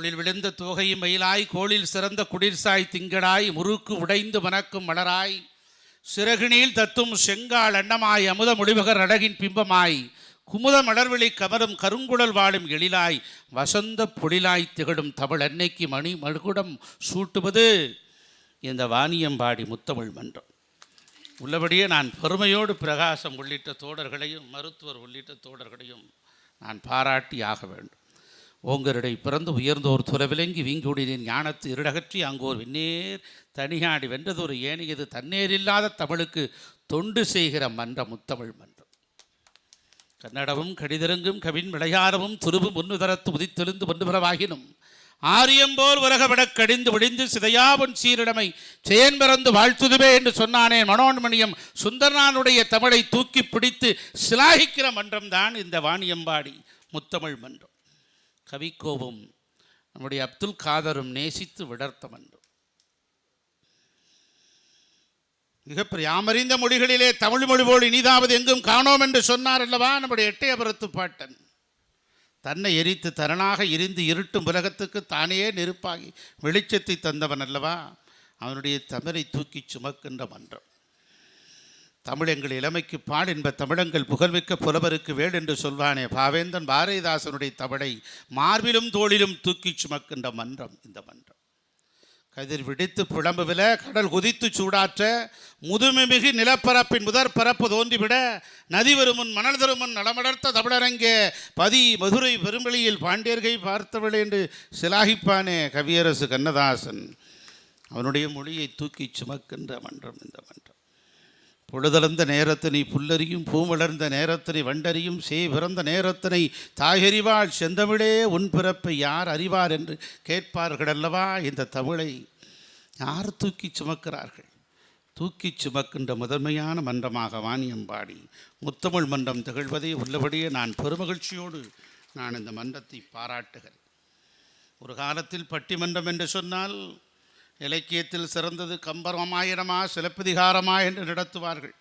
தோளில் விழுந்த தோகையும் மயிலாய் கோளில் சிறந்த குடிர்சாய் திங்களாய் முறுக்கு உடைந்து மணக்கும் மலராய் சிறகுநீள் தத்தும் செங்கால் அன்னமாய் அமுத முடிவகர் அழகின் பிம்பமாய் குமுத மலர்விழி கமரும் கருங்குழல் வாழும் எழிலாய் வசந்த பொழிலாய் திகழும் தமிழ் அன்னைக்கு மணி மகுடம் சூட்டுவது இந்த வாணியம்பாடி முத்தமிழ் மன்றம். உள்ளபடியே நான் பெருமையோடு பிரகாசம் உள்ளிட்ட தோடர்களையும் மருத்துவர் உள்ளிட்ட தோடர்களையும் நான் பாராட்டி ஆக வேண்டும். ஓங்கருடை பிறந்து உயர்ந்தோர் துறவிலங்கி வீங்குடியின் ஞானத்து இருடகற்றி அங்கோர் வெந்நேர் தனியாடி வென்றதொரு ஏனையது தன்னேரில்லாத தமிழுக்கு தொண்டு செய்கிற மன்றம் முத்தமிழ் மன்றம். கன்னடமும் கடிதரங்கும் கவின் விளையாரமும் துருவும் முன்னுதரத்து உதித்தெழுந்து ஒன்றுபுறவாகினும் ஆரியம்போர் உலகவிடக் கடிந்து விடிந்து சிதையாவன் சீரிடமை செயன்பெறந்து வாழ்த்துதுவே என்று சொன்னானே மனோன்மணியம் சுந்தரனானுடைய தமிழை தூக்கி பிடித்து சிலாகிக்கிற மன்றம்தான் இந்த வாணியம்பாடி முத்தமிழ் மன்றம். கவிக்கோவும் நம்முடைய அப்துல் காதரும் நேசித்து விடர்த்த மன்றம். மிகப்பெரிய யாமறிந்த மொழிகளிலே தமிழ் மொழி போல் இனிதாவது எங்கும் காணோம் என்று சொன்னார் அல்லவா நம்முடைய எட்டயபுரத்து பாட்டன். தன்னை எரித்து தரனாக எரிந்து இருட்டும் உலகத்துக்கு தானே நெருப்பாகி வெளிச்சத்தை தந்தவன் அல்லவா. அவனுடைய தமிழை தூக்கி சுமக்கின்ற மன்றம். தமிழ் எங்கள் இளமைக்கு பால் என்ப தமிழங்கள் புகழ்மிக்க புலவருக்கு வேள் என்று சொல்வானே பாவேந்தன் பாரதிதாசனுடைய தமிழை மார்பிலும் தோளிலும் தூக்கி சுமக்கின்ற மன்றம் இந்த மன்றம். கதிர் விடித்து புலம்புவில கடல் குதித்து சூடாற்ற முதுமைமிகு நிலப்பரப்பின் முதற் பரப்பு தோன்றிவிட நதி வருமுன் மணல் தருமுன் நலமடர்த்த தமிழரங்கே பதி மதுரை பெரும்பளியில் பாண்டியர்கை பார்த்தவள் என்று சிலாகிப்பானே கவியரசு கண்ணதாசன். அவனுடைய மொழியை தூக்கி சுமக்கின்ற மன்றம் இந்த மன்றம். பொழுதளந்த நேரத்தினை புல்லறியும் பூமலர்ந்த நேரத்தினை வண்டறியும் செய் பிறந்த நேரத்தினை தாயறிவாள் செந்தமிழே உன் பிறப்பை யார் அறிவார் என்று கேட்பார்கள் அல்லவா. இந்த தமிழை யார் தூக்கி சுமக்கிறார்கள்? தூக்கி சுமக்கின்ற முதன்மையான மன்றமாக வாணியம்பாடி முத்தமிழ் மன்றம் திகழ்வதை உள்ளபடியே நான் பெருமகிழ்ச்சியோடு நான் இந்த மன்றத்தை பாராட்டுகிறேன். ஒரு காலத்தில் பட்டிமன்றம் என்று சொன்னால் இலக்கியத்தில் சிறந்தது கம்பராமாயணமா சிலப்பதிகாரமா என்று நடத்துவார்கள்.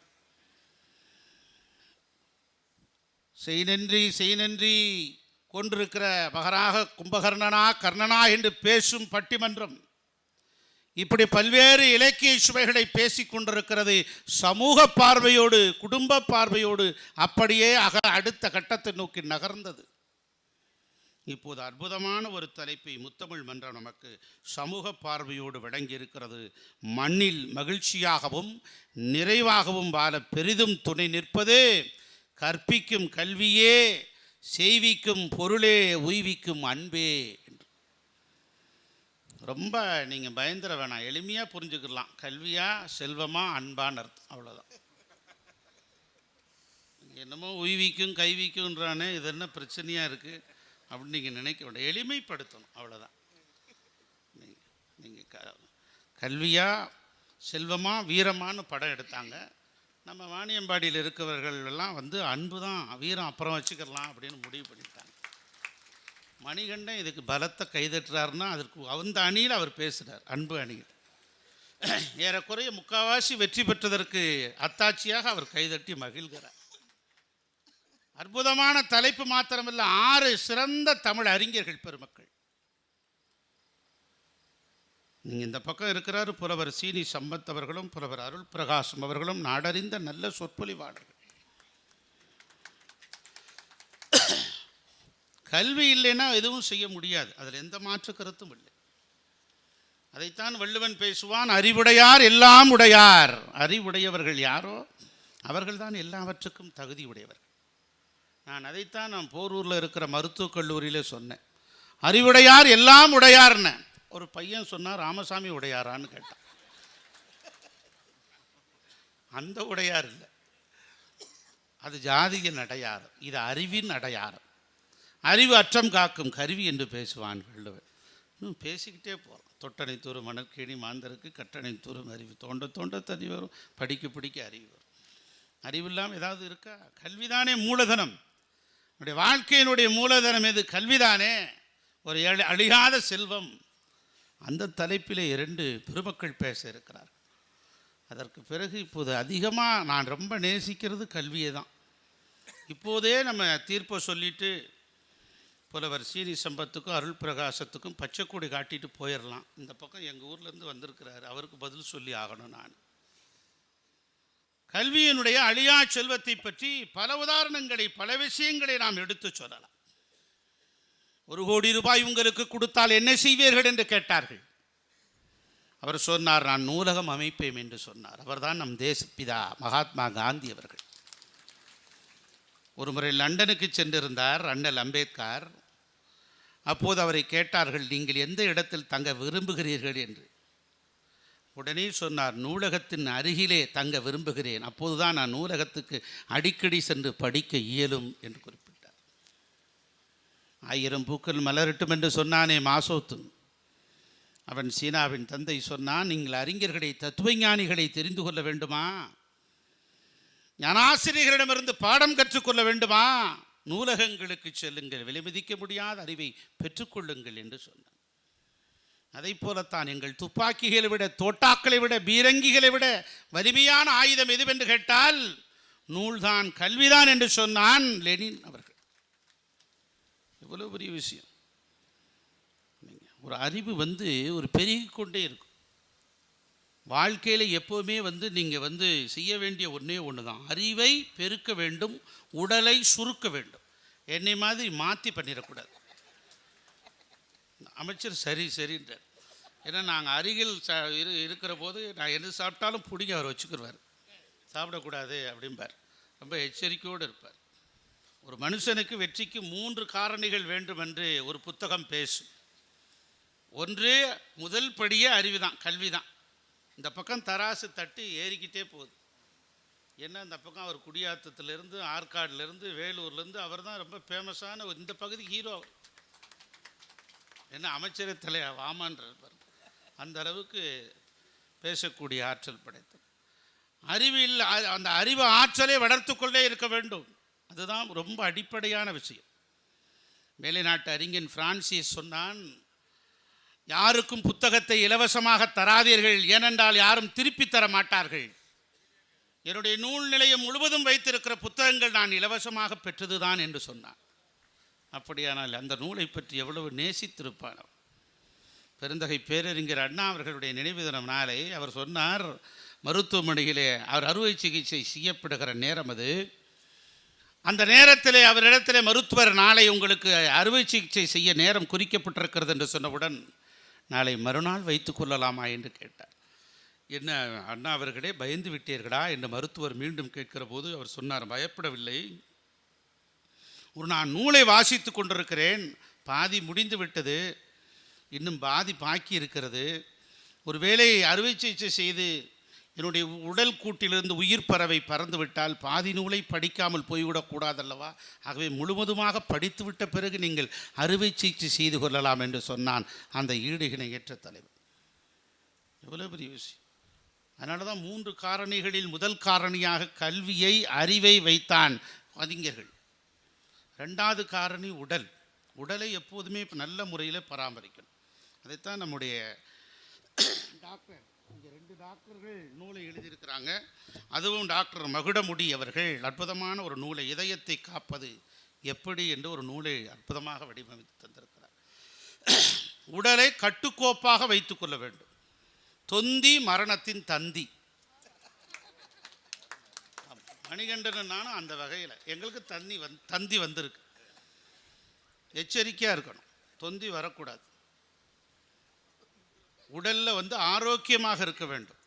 செய்நன்றி கொண்டிருக்கிற மகராக கும்பகர்ணனா கர்ணனா என்று பேசும் பட்டிமன்றம் இப்படி பல்வேறு இலக்கிய சுவைகளை பேசிக் கொண்டிருக்கிறது. சமூக பார்வையோடு குடும்ப பார்வையோடு அப்படியே அடுத்த கட்டத்தை நோக்கி நகர்ந்தது. இப்போது அற்புதமான ஒரு தலைப்பை முத்தமிழ் மன்றம் நமக்கு சமூக பார்வையோடு வழங்கி இருக்கிறது. மண்ணில் மகிழ்ச்சியாகவும் நிறைவாகவும் வாழ பெரிதும் துணை நிற்பது கற்பிக்கும் கல்வியே செய்விக்கும் பொருளே உய்விக்கும் அன்பே என்று. ரொம்ப நீங்கள் பயந்துட வேணாம், எளிமையாக புரிஞ்சுக்கலாம். கல்வியா செல்வமா அன்பான்னு அர்த்தம், அவ்வளோதான். என்னமோ உய்விக்கும் கைவிக்கும்ன்றானே, இது என்ன பிரச்சனையாக இருக்குது அப்படின்னு நீங்கள் நினைக்க வேண்டாம். எளிமைப்படுத்தணும், அவ்வளோதான். நீங்கள் கல்வியா செல்வமா வீரமானு படம் எடுத்தாங்க. நம்ம வாணியம்பாடியில் இருக்கிறவர்கள் எல்லாம் அன்பு தான், வீரம் அப்புறம் வச்சுக்கலாம் அப்படின்னு முடிவு பண்ணிட்டாங்க. மணிகண்டன் இதுக்கு பலத்தை கைதட்டுறாருன்னா அதற்கு அந்த அணியில் அவர் பேசுகிறார். அன்பு அணியில் ஏறக்குறைய முக்கால்வாசி வெற்றி பெற்றதற்கு அத்தாட்சியாக அவர் கைதட்டி மகிழ்கிறார். அற்புதமான தலைப்பு மாத்திரமில்லை, 6 சிறந்த தமிழ் அறிஞர்கள் பெருமக்கள். நீங்கள் இந்த பக்கம் இருக்கிறாரு புலவர் சீனி சம்பத் அவர்களும் புலவர் அருள் பிரகாசம் அவர்களும் நாடறிந்த நல்ல சொற்பொழிவாளர்கள். கல்வி இல்லைன்னா எதுவும் செய்ய முடியாது, அதில் எந்த மாற்று கருத்தும் இல்லை. அதைத்தான் வள்ளுவன் பேசுவான், அறிவுடையார் எல்லாம் உடையார். அறிவுடையவர்கள் யாரோ அவர்கள்தான் எல்லாவற்றுக்கும் தகுதி உடையவர்கள். நான் போரூரில் இருக்கிற மருத்துவக் கல்லூரியில் சொன்னேன், அறிவுடையார் எல்லாம் உடையார்னு. ஒரு பையன் சொன்னார், ராமசாமி உடையாரான்னு கேட்டான். அந்த உடையார் இல்லை, அது ஜாதியின் அடையாரம், இது அறிவின் அடையாரம். அறிவு அற்றம் காக்கும் கருவி என்று பேசுவான் வள்ளுவன். இன்னும் பேசிக்கிட்டே போகிறோம். தொட்டனை தூரும் மணற்கேணி மாந்தருக்கு கட்டணை தூரும் அறிவு, தோண்ட தோண்ட தறி வரும், படிக்க பிடிக்க அறிவு வரும். அறிவில்லாமல் ஏதாவது இருக்கா? கல்விதானே மூலதனம். நம்முடைய வாழ்க்கையினுடைய மூலதனம் எது? கல்விதானே, ஒரு அழியாத செல்வம். அந்த தலைப்பிலே 2 பெருமக்கள் பேச இருக்கிறார். அதற்கு பிறகு இப்போது அதிகமாக நான் ரொம்ப நேசிக்கிறது கல்வியை தான். இப்போதே நம்ம தீர்ப்பை சொல்லிட்டு புலவர் சீனி சம்பத்துக்கும் அருள் பிரகாசத்துக்கும் பச்சைக்கொடி காட்டிட்டு போயிடலாம். இந்த பக்கம் எங்கள் ஊர்லேருந்து வந்திருக்கிறாரு, அவருக்கு பதில் சொல்லி ஆகணும். நான் கல்வியினுடைய அழியா செல்வத்தை பற்றி பல உதாரணங்களை, பல விஷயங்களை நாம் எடுத்து சொல்லலாம். 1 கோடி ரூபாய் உங்களுக்கு கொடுத்தால் என்ன செய்வீர்கள் என்று கேட்டார்கள். அவர் சொன்னார், நான் நூலகம் அமைப்பேன் என்று சொன்னார். அவர்தான் நம் தேசப்பிதா மகாத்மா காந்தி அவர்கள். ஒரு முறை லண்டனுக்கு சென்றிருந்தார் அண்ணல் அம்பேத்கர். அப்போது அவரை கேட்டார்கள், நீங்கள் எந்த இடத்தில் தங்க விரும்புகிறீர்கள் என்று. உடனே சொன்னார், நூலகத்தின் அருகிலே தங்க விரும்புகிறேன், அப்போதுதான் நான் நூலகத்துக்கு அடிக்கடி சென்று படிக்க இயலும் என்று குறிப்பிட்டார். 1000 பூக்கள் மலரட்டும் என்று சொன்னானே மாசோத்து, அவன் சீனாவின் தந்தை சொன்னான், நீங்கள் அறிஞர்களை, தத்துவஞானிகளை தெரிந்து கொள்ள வேண்டுமா, ஞானாசிரியர்களிடமிருந்து பாடம் கற்றுக்கொள்ள வேண்டுமா, நூலகங்களுக்கு செல்லுங்கள், விலை மதிக்க முடியாத அறிவை பெற்றுக்கொள்ளுங்கள் என்று சொன்னான். அதை போலத்தான் எங்கள் துப்பாக்கிகளை விட, தோட்டாக்களை விட, பீரங்கிகளை விட வலிமையான ஆயுதம் எதுவென்று கேட்டால் நூல்தான், கல்விதான் என்று சொன்னான் லெனின் அவர்கள். எவ்வளவு பெரிய விஷயம். ஒரு அறிவு ஒரு பெருகிக்கொண்டே இருக்கும். வாழ்க்கையில் எப்போவுமே நீங்கள் செய்ய வேண்டிய ஒன்று தான், அறிவை பெருக்க வேண்டும், உடலை சுருக்க வேண்டும். என்னை மாதிரி மாற்றி பண்ணிடக்கூடாது. அமைச்சர் சரின்றார். ஏன்னா நாங்கள் அருகில் இருக்கிற போது நான் எது சாப்பிட்டாலும் பிடிங்க அவர் வச்சுக்கிடுவார், சாப்பிடக்கூடாது அப்படிம்பார். ரொம்ப எச்சரிக்கையோடு இருப்பார். ஒரு மனுஷனுக்கு வெற்றிக்கு 3 காரணிகள் வேண்டும் என்று ஒரு புத்தகம் பேசும். ஒன்று, முதல் படியே அறிவு தான், கல்வி தான். இந்த பக்கம் தராசு தட்டு ஏறிக்கிட்டே போகுது. ஏன்னா இந்த பக்கம் அவர் குடியாத்தத்துலேருந்து, ஆற்காடுலேருந்து, வேலூர்லேருந்து அவர் தான் ரொம்ப ஃபேமஸான இந்த பகுதி ஹீரோ. என்ன அமைச்சரே தலையா வாமான்றார். அந்த அளவுக்கு பேசக்கூடிய ஆற்றல் படைத்தது. அறிவில் அந்த அறிவு ஆற்றலை வளர்த்து கொண்டே இருக்க வேண்டும். அதுதான் ரொம்ப அடிப்படையான விஷயம். மேலை நாட்டு அறிஞன் பிரான்சிஸ் சொன்னான், யாருக்கும் புத்தகத்தை இலவசமாக தராதீர்கள், ஏனென்றால் யாரும் திருப்பி தர மாட்டார்கள். என்னுடைய நூல் நிலையம் முழுவதும் வைத்திருக்கிற புத்தகங்கள் நான் இலவசமாக பெற்றதுதான் என்று சொன்னான். அப்படியானால் அந்த நூலை பற்றி எவ்வளவு நேசித்திருப்பான். பெருந்தகை பேரறிஞர் அண்ணா அவர்களுடைய நினைவு தினம் நாளை அவர் சொன்னார், மருத்துவமனையிலே அவர் அறுவை சிகிச்சை செய்யப்படுகிற நேரம் அது. அந்த நேரத்திலே அவரிடத்திலே மருத்துவர், நாளை உங்களுக்கு அறுவை சிகிச்சை செய்ய நேரம் குறிக்கப்பட்டிருக்கிறது என்று சொன்னவுடன், நாளை மறுநாள் வைத்து கொள்ளலாமா என்று கேட்டார். என்ன அண்ணா அவர்களே, பயந்து விட்டீர்களா என்று மருத்துவர் மீண்டும் கேட்கிற போது அவர் சொன்னார், பயப்படவில்லை, நான் நூலை வாசித்து கொண்டிருக்கிறேன், பாதி முடிந்து விட்டது, இன்னும் பாதி பாக்கி இருக்கிறது. ஒருவேளை அறுவை சிகிச்சை செய்து என்னுடைய உடல் கூட்டிலிருந்து உயிர் பறவை பறந்து விட்டால் பாதி நூலை படிக்காமல் போய்விடக்கூடாதல்லவா, ஆகவே முழுவதுமாக படித்து விட்ட பிறகு நீங்கள் அறுவை சிகிச்சை செய்து கொள்ளலாம் என்று சொன்னான் அந்த ஈடுகினை ஏற்ற தலைவர். எவ்வளோ பெரிய விஷயம். அதனால தான் 3 காரணிகளில் முதல் காரணியாக கல்வியை, அறிவை வைத்தான் அறிஞர்கள். 2வது காரணி உடல். உடலை எப்போதுமே நல்ல முறையில் பராமரிக்கணும். அதைத்தான் நம்முடைய டாக்டர், இங்கே 2 டாக்டர்கள் நூலை எழுதியிருக்கிறாங்க. அதுவும் டாக்டர் மகுடமுடி அவர்கள் அற்புதமான ஒரு நூலை, இதயத்தை காப்பது எப்படி என்று ஒரு நூலை அற்புதமாக வடிவமைத்து தந்திருக்கிறார். உடலை கட்டுக்கோப்பாக வைத்து கொள்ள வேண்டும். தொந்தி மரணத்தின் தந்தி. மணிகண்டன் நானும் அந்த வகையில் எங்களுக்கு தந்தி வந்திருக்கு. எச்சரிக்கையாக இருக்கணும், தொந்தி வரக்கூடாது. உடலில் ஆரோக்கியமாக இருக்க வேண்டும்.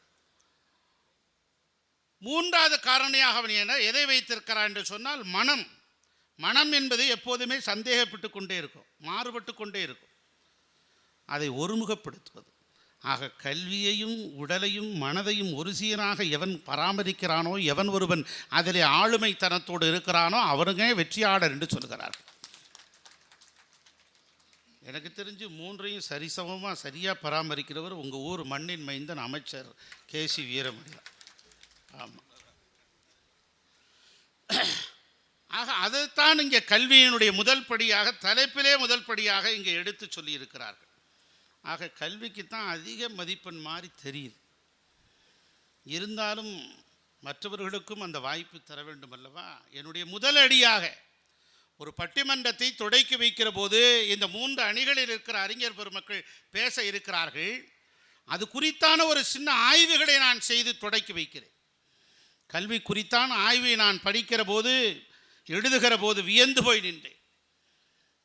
3வது காரணியாக அவன் எதை வைத்திருக்கிறான் என்று சொன்னால் மனம். மனம் என்பது எப்போதுமே சந்தேகப்பட்டு கொண்டே இருக்கும், மாறுபட்டு கொண்டே இருக்கும். அதை ஒருமுகப்படுத்துவது. ஆக கல்வியையும் உடலையும் மனதையும் ஒரு சீராக எவன் பராமரிக்கிறானோ, எவன் ஒருவன் அதிலே ஆளுமைத்தனத்தோடு இருக்கிறானோ அவனுங்க வெற்றியாளர் என்று சொல்கிறார்கள். எனக்கு தெரிஞ்சு 3ஐயும் சரிசமமாக சரியாக பராமரிக்கிறவர் உங்கள் ஊர் மண்ணின் மைந்தன் அமைச்சர் கேசி வீரமணி. ஆமாம். ஆக அதைத்தான் இங்கே கல்வியினுடைய முதல் படியாக, தலைப்பிலே முதல் படியாக இங்கே எடுத்து சொல்லியிருக்கிறார்கள். ஆக கல்விக்குத்தான் அதிக மதிப்பெண் மாதிரி தெரியுது. இருந்தாலும் மற்றவர்களுக்கும் அந்த வாய்ப்பு தர வேண்டும் அல்லவா. என்னுடைய முதல் அடியாக ஒரு பட்டிமன்றத்தை தொடக்கி வைக்கிற போது இந்த 3 அணிகளில் இருக்கிற அறிஞர் பெருமக்கள் பேச இருக்கிறார்கள். அது குறித்தான ஒரு சின்ன ஆய்வுகளை நான் செய்து தொடக்கி வைக்கிறேன். கல்வி குறித்தான ஆய்வை நான் படிக்கிற போது, எழுதுகிற போது வியந்து போய் நின்றேன்.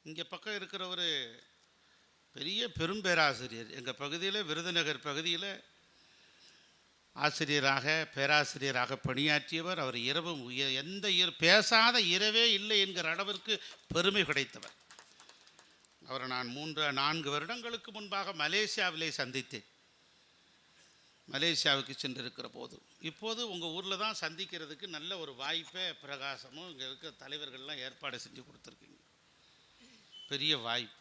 இங்கே பக்கம் இருக்கிற ஒரு பெரிய பெரும் பேராசிரியர், எங்கள் பகுதியில், விருதுநகர் பகுதியில் ஆசிரியராக, பேராசிரியராக பணியாற்றியவர். அவர் இரவும் எந்த பேசாத இரவே இல்லை என்கிற அளவிற்கு பெருமை கிடைத்தவர். அவரை நான் 3-4 வருடங்களுக்கு முன்பாக மலேசியாவிலே சந்தித்தேன். மலேசியாவுக்கு சென்றிருக்கிற போது, இப்போது உங்கள் ஊரில் தான் சந்திக்கிறதுக்கு நல்ல ஒரு வாய்ப்பை பிரகாசமும் இங்கே இருக்கிற தலைவர்கள்லாம் ஏற்பாடு செஞ்சு கொடுத்துருக்கீங்க. பெரிய வாய்ப்பு.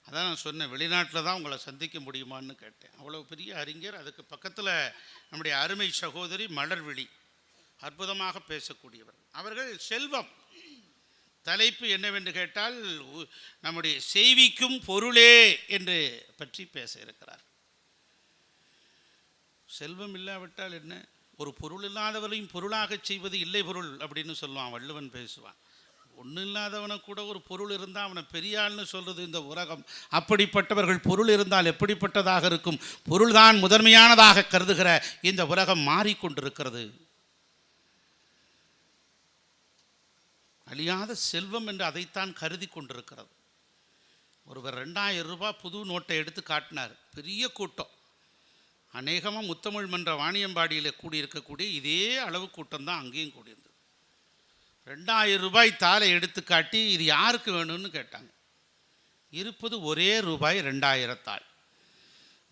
அதான் நான் சொன்னேன், வெளிநாட்டில் தான் உங்களை சந்திக்க முடியுமான்னு கேட்டேன். அவ்வளோ பெரிய அறிஞர். அதுக்கு பக்கத்தில் நம்முடைய அருமை சகோதரி மலர்விழி, அற்புதமாக பேசக்கூடியவர். அவர்கள் செல்வம், தலைப்பு என்னவென்று கேட்டால் நம்முடைய செய்விக்கும் பொருளே என்று பற்றி பேச இருக்கிறார். செல்வம் இல்லாவிட்டால் என்ன? ஒரு பொருள் இல்லாதவரையும் பொருளாக செய்வது இல்லை பொருள் அப்படின்னு சொல்லுவான், வள்ளுவன் பேசுவான். ஒன்றும் இல்லாதவனை கூட ஒரு பொருள் இருந்தால் அவனை பெரியாள்னு சொல்கிறது இந்த உலகம். அப்படிப்பட்டவர்கள் பொருள் இருந்தால் எப்படிப்பட்டதாக இருக்கும்? பொருள்தான் முதன்மையானதாக கருதுகிற இந்த உலகம் மாறிக்கொண்டிருக்கிறது. அழியாத செல்வம் என்று அதைத்தான் கருதி கொண்டிருக்கிறது. ஒருவர் 2000 ரூபாய் புது நோட்டை எடுத்து காட்டினார். பெரிய கூட்டம், அநேகமாக முத்தமிழ் மன்ற வாணியம்பாடியில் கூடியிருக்கக்கூடிய இதே அளவு கூட்டம் தான் அங்கேயும் கூடியிருந்தது. 2000 ரூபாய் தாளை எடுத்து காட்டி இது யாருக்கு வேணும்னு கேட்டாங்க. இருப்பது ஒரே ரூபாய் 2000 தாள்.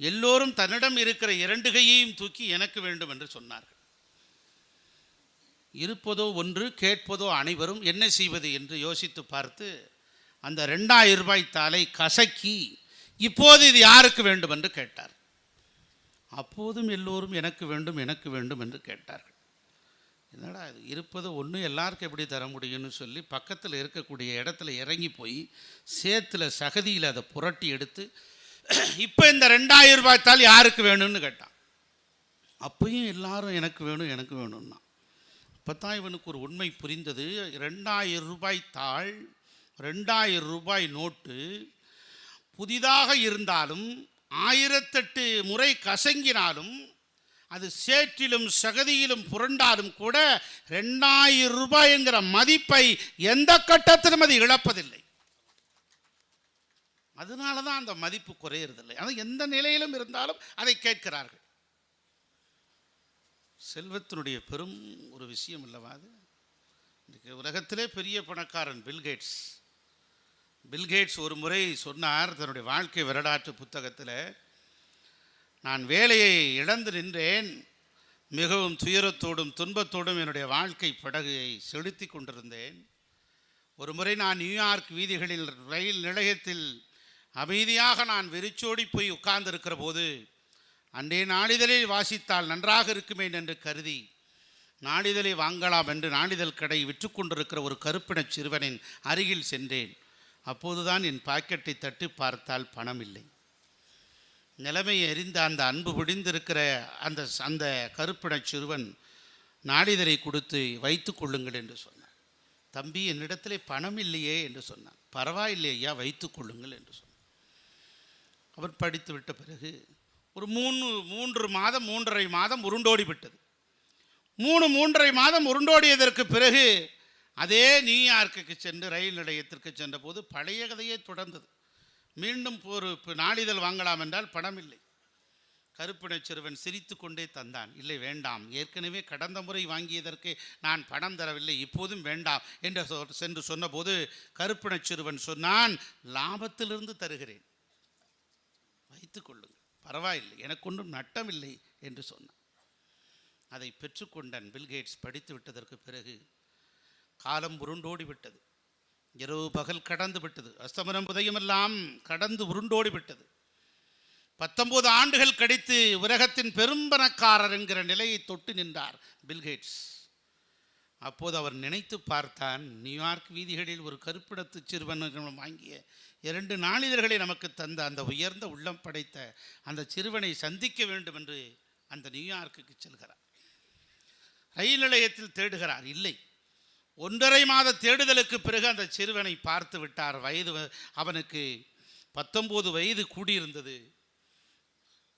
எல்லோரும் தன்னிடம் இருக்கிற 2 கையையும் தூக்கி எனக்கு வேண்டும் என்று சொன்னார்கள். இருப்பதோ ஒன்று, கேட்பதோ அனைவரும். என்ன செய்வது என்று யோசித்து பார்த்து அந்த 2000 ரூபாய் தாளை கசக்கி இப்போது இது யாருக்கு வேண்டும் என்று கேட்டார். அப்போதும் எல்லோரும் எனக்கு வேண்டும் எனக்கு வேண்டும் என்று கேட்டார்கள். என்னடா இது, இருப்பது ஒன்று எல்லாருக்கும் எப்படி தர முடியும்னு சொல்லி பக்கத்தில் இருக்கக்கூடிய இடத்துல இறங்கி போய் சேத்துல சகதியில் அதை புரட்டி எடுத்து இப்போ இந்த 2000 ரூபாய் தாள் யாருக்கு வேணும்னு கேட்டான். அப்பையும் எல்லாரும் எனக்கு வேணும் எனக்கு வேணும்னா. அப்போ தான் இவனுக்கு ஒரு உண்மை புரிந்தது. 2000 ரூபாய் தாள், 2000 ரூபாய் நோட்டு புதிதாக இருந்தாலும் 1008 முறை கசங்கினாலும் அது சேற்றிலும் சகதியிலும் புரண்டாலும் கூட 2000 ரூபாய் என்கிற மதிப்பை எந்த கட்டத்திலும் அது இழப்பதில்லை. அதனால தான் அந்த மதிப்பு குறையறதில்லை. அது எந்த நிலையிலும் இருந்தாலும் அதை கேட்கிறார்கள். செல்வத்தினுடைய பெரும் ஒரு விஷயம் இல்லவா அது? இன்றைக்கு உலகத்திலே பெரிய பணக்காரன் பில்கேட்ஸ் ஒரு முறை சொன்னார் தன்னுடைய வாழ்க்கை வரலாற்று புத்தகத்தில், நான் வேலையை இழந்து நின்றேன், மிகவும் துயரத்தோடும் துன்பத்தோடும் என்னுடைய வாழ்க்கை படகை செலுத்தி கொண்டிருந்தேன். ஒரு முறை நான் நியூயார்க் வீதிகளில் ரயில் நிலையத்தில் அமைதியாக நான் வெறிச்சோடி போய் உட்கார்ந்திருக்கிற போது அன்றே நாளிதழில் வாசித்தால் நன்றாக இருக்குமே என்று கருதி நாளிதழை வாங்கலாம் என்று நாளிதழ் கடை விற்று கொண்டிருக்கிற ஒரு கருப்பினச் சிறுவனின் அருகில் சென்றேன். அப்போதுதான் என் பாக்கெட்டை தட்டி பார்த்தால் பணம் இல்லை. நிலைமையை அறிந்த அந்த அன்பு பிடிந்திருக்கிற அந்த கருப்பினச் சிறுவன் நாளிதழை கொடுத்து வைத்து கொள்ளுங்கள் என்று சொன்னான். தம்பி, என்னிடத்திலே பணம் இல்லையே என்று சொன்னான். பரவாயில்லை ஐயா, வைத்து கொள்ளுங்கள் என்று சொன்னான். அவர் படித்து விட்ட பிறகு ஒரு 3 மாதம் 3.5 மாதம் உருண்டோடி விட்டது. 3.5 மாதம் உருண்டோடியதற்கு பிறகு அதே நியூயார்க்குக்கு சென்று ரயில் நிலையத்திற்கு சென்ற போது பழைய கதையே தொடர்ந்தது. மீண்டும் ஒரு நாளிதழ் வாங்கலாம் என்றால் பணம் இல்லை. கருப்பினச் சிறுவன் சிரித்து கொண்டே தந்தான். இல்லை வேண்டாம், ஏற்கனவே கடந்த முறை வாங்கியதற்கு நான் பணம் தரவில்லை, இப்போதும் வேண்டாம் என்று சென்று சொன்னபோது கருப்பினச் சிறுவன் சொன்னான், லாபத்திலிருந்து தருகிறேன், வைத்துக் கொள்ளுங்கள், பரவாயில்லை, எனக்கு ஒன்றும் நட்டமில்லை என்று சொன்னான். அதை பெற்றுக்கொண்டான் பில்கேட்ஸ். படித்து விட்டதற்கு பிறகு காலம் உருண்டோடி விட்டது. இரவு பகல் கடந்து விட்டது. அஸ்தமனம் உதயமெல்லாம் கடந்து உருண்டோடி விட்டது. 19 ஆண்டுகள் கழித்து உலகத்தின் பெரும்பணக்காரர் என்கிற நிலையை தொட்டு நின்றார் பில்கேட்ஸ். அப்போது அவர் நினைத்து பார்த்தான், நியூயார்க் வீதிகளில் ஒரு கருப்பிடத்து சிறுவன் வாங்கிய 2 நாளிதழ்களை நமக்கு தந்த அந்த உயர்ந்த உள்ளம் படைத்த அந்த சிறுவனை சந்திக்க வேண்டும் என்று அந்த நியூயார்க்குக்கு செல்கிறார். ரயில் நிலையத்தில் தேடுகிறார், இல்லை. 1.5 மாத தேடுதலுக்கு பிறகு அந்த சிறுவனை பார்த்து விட்டார். அவனுக்கு 19 வயது கூடியிருந்தது.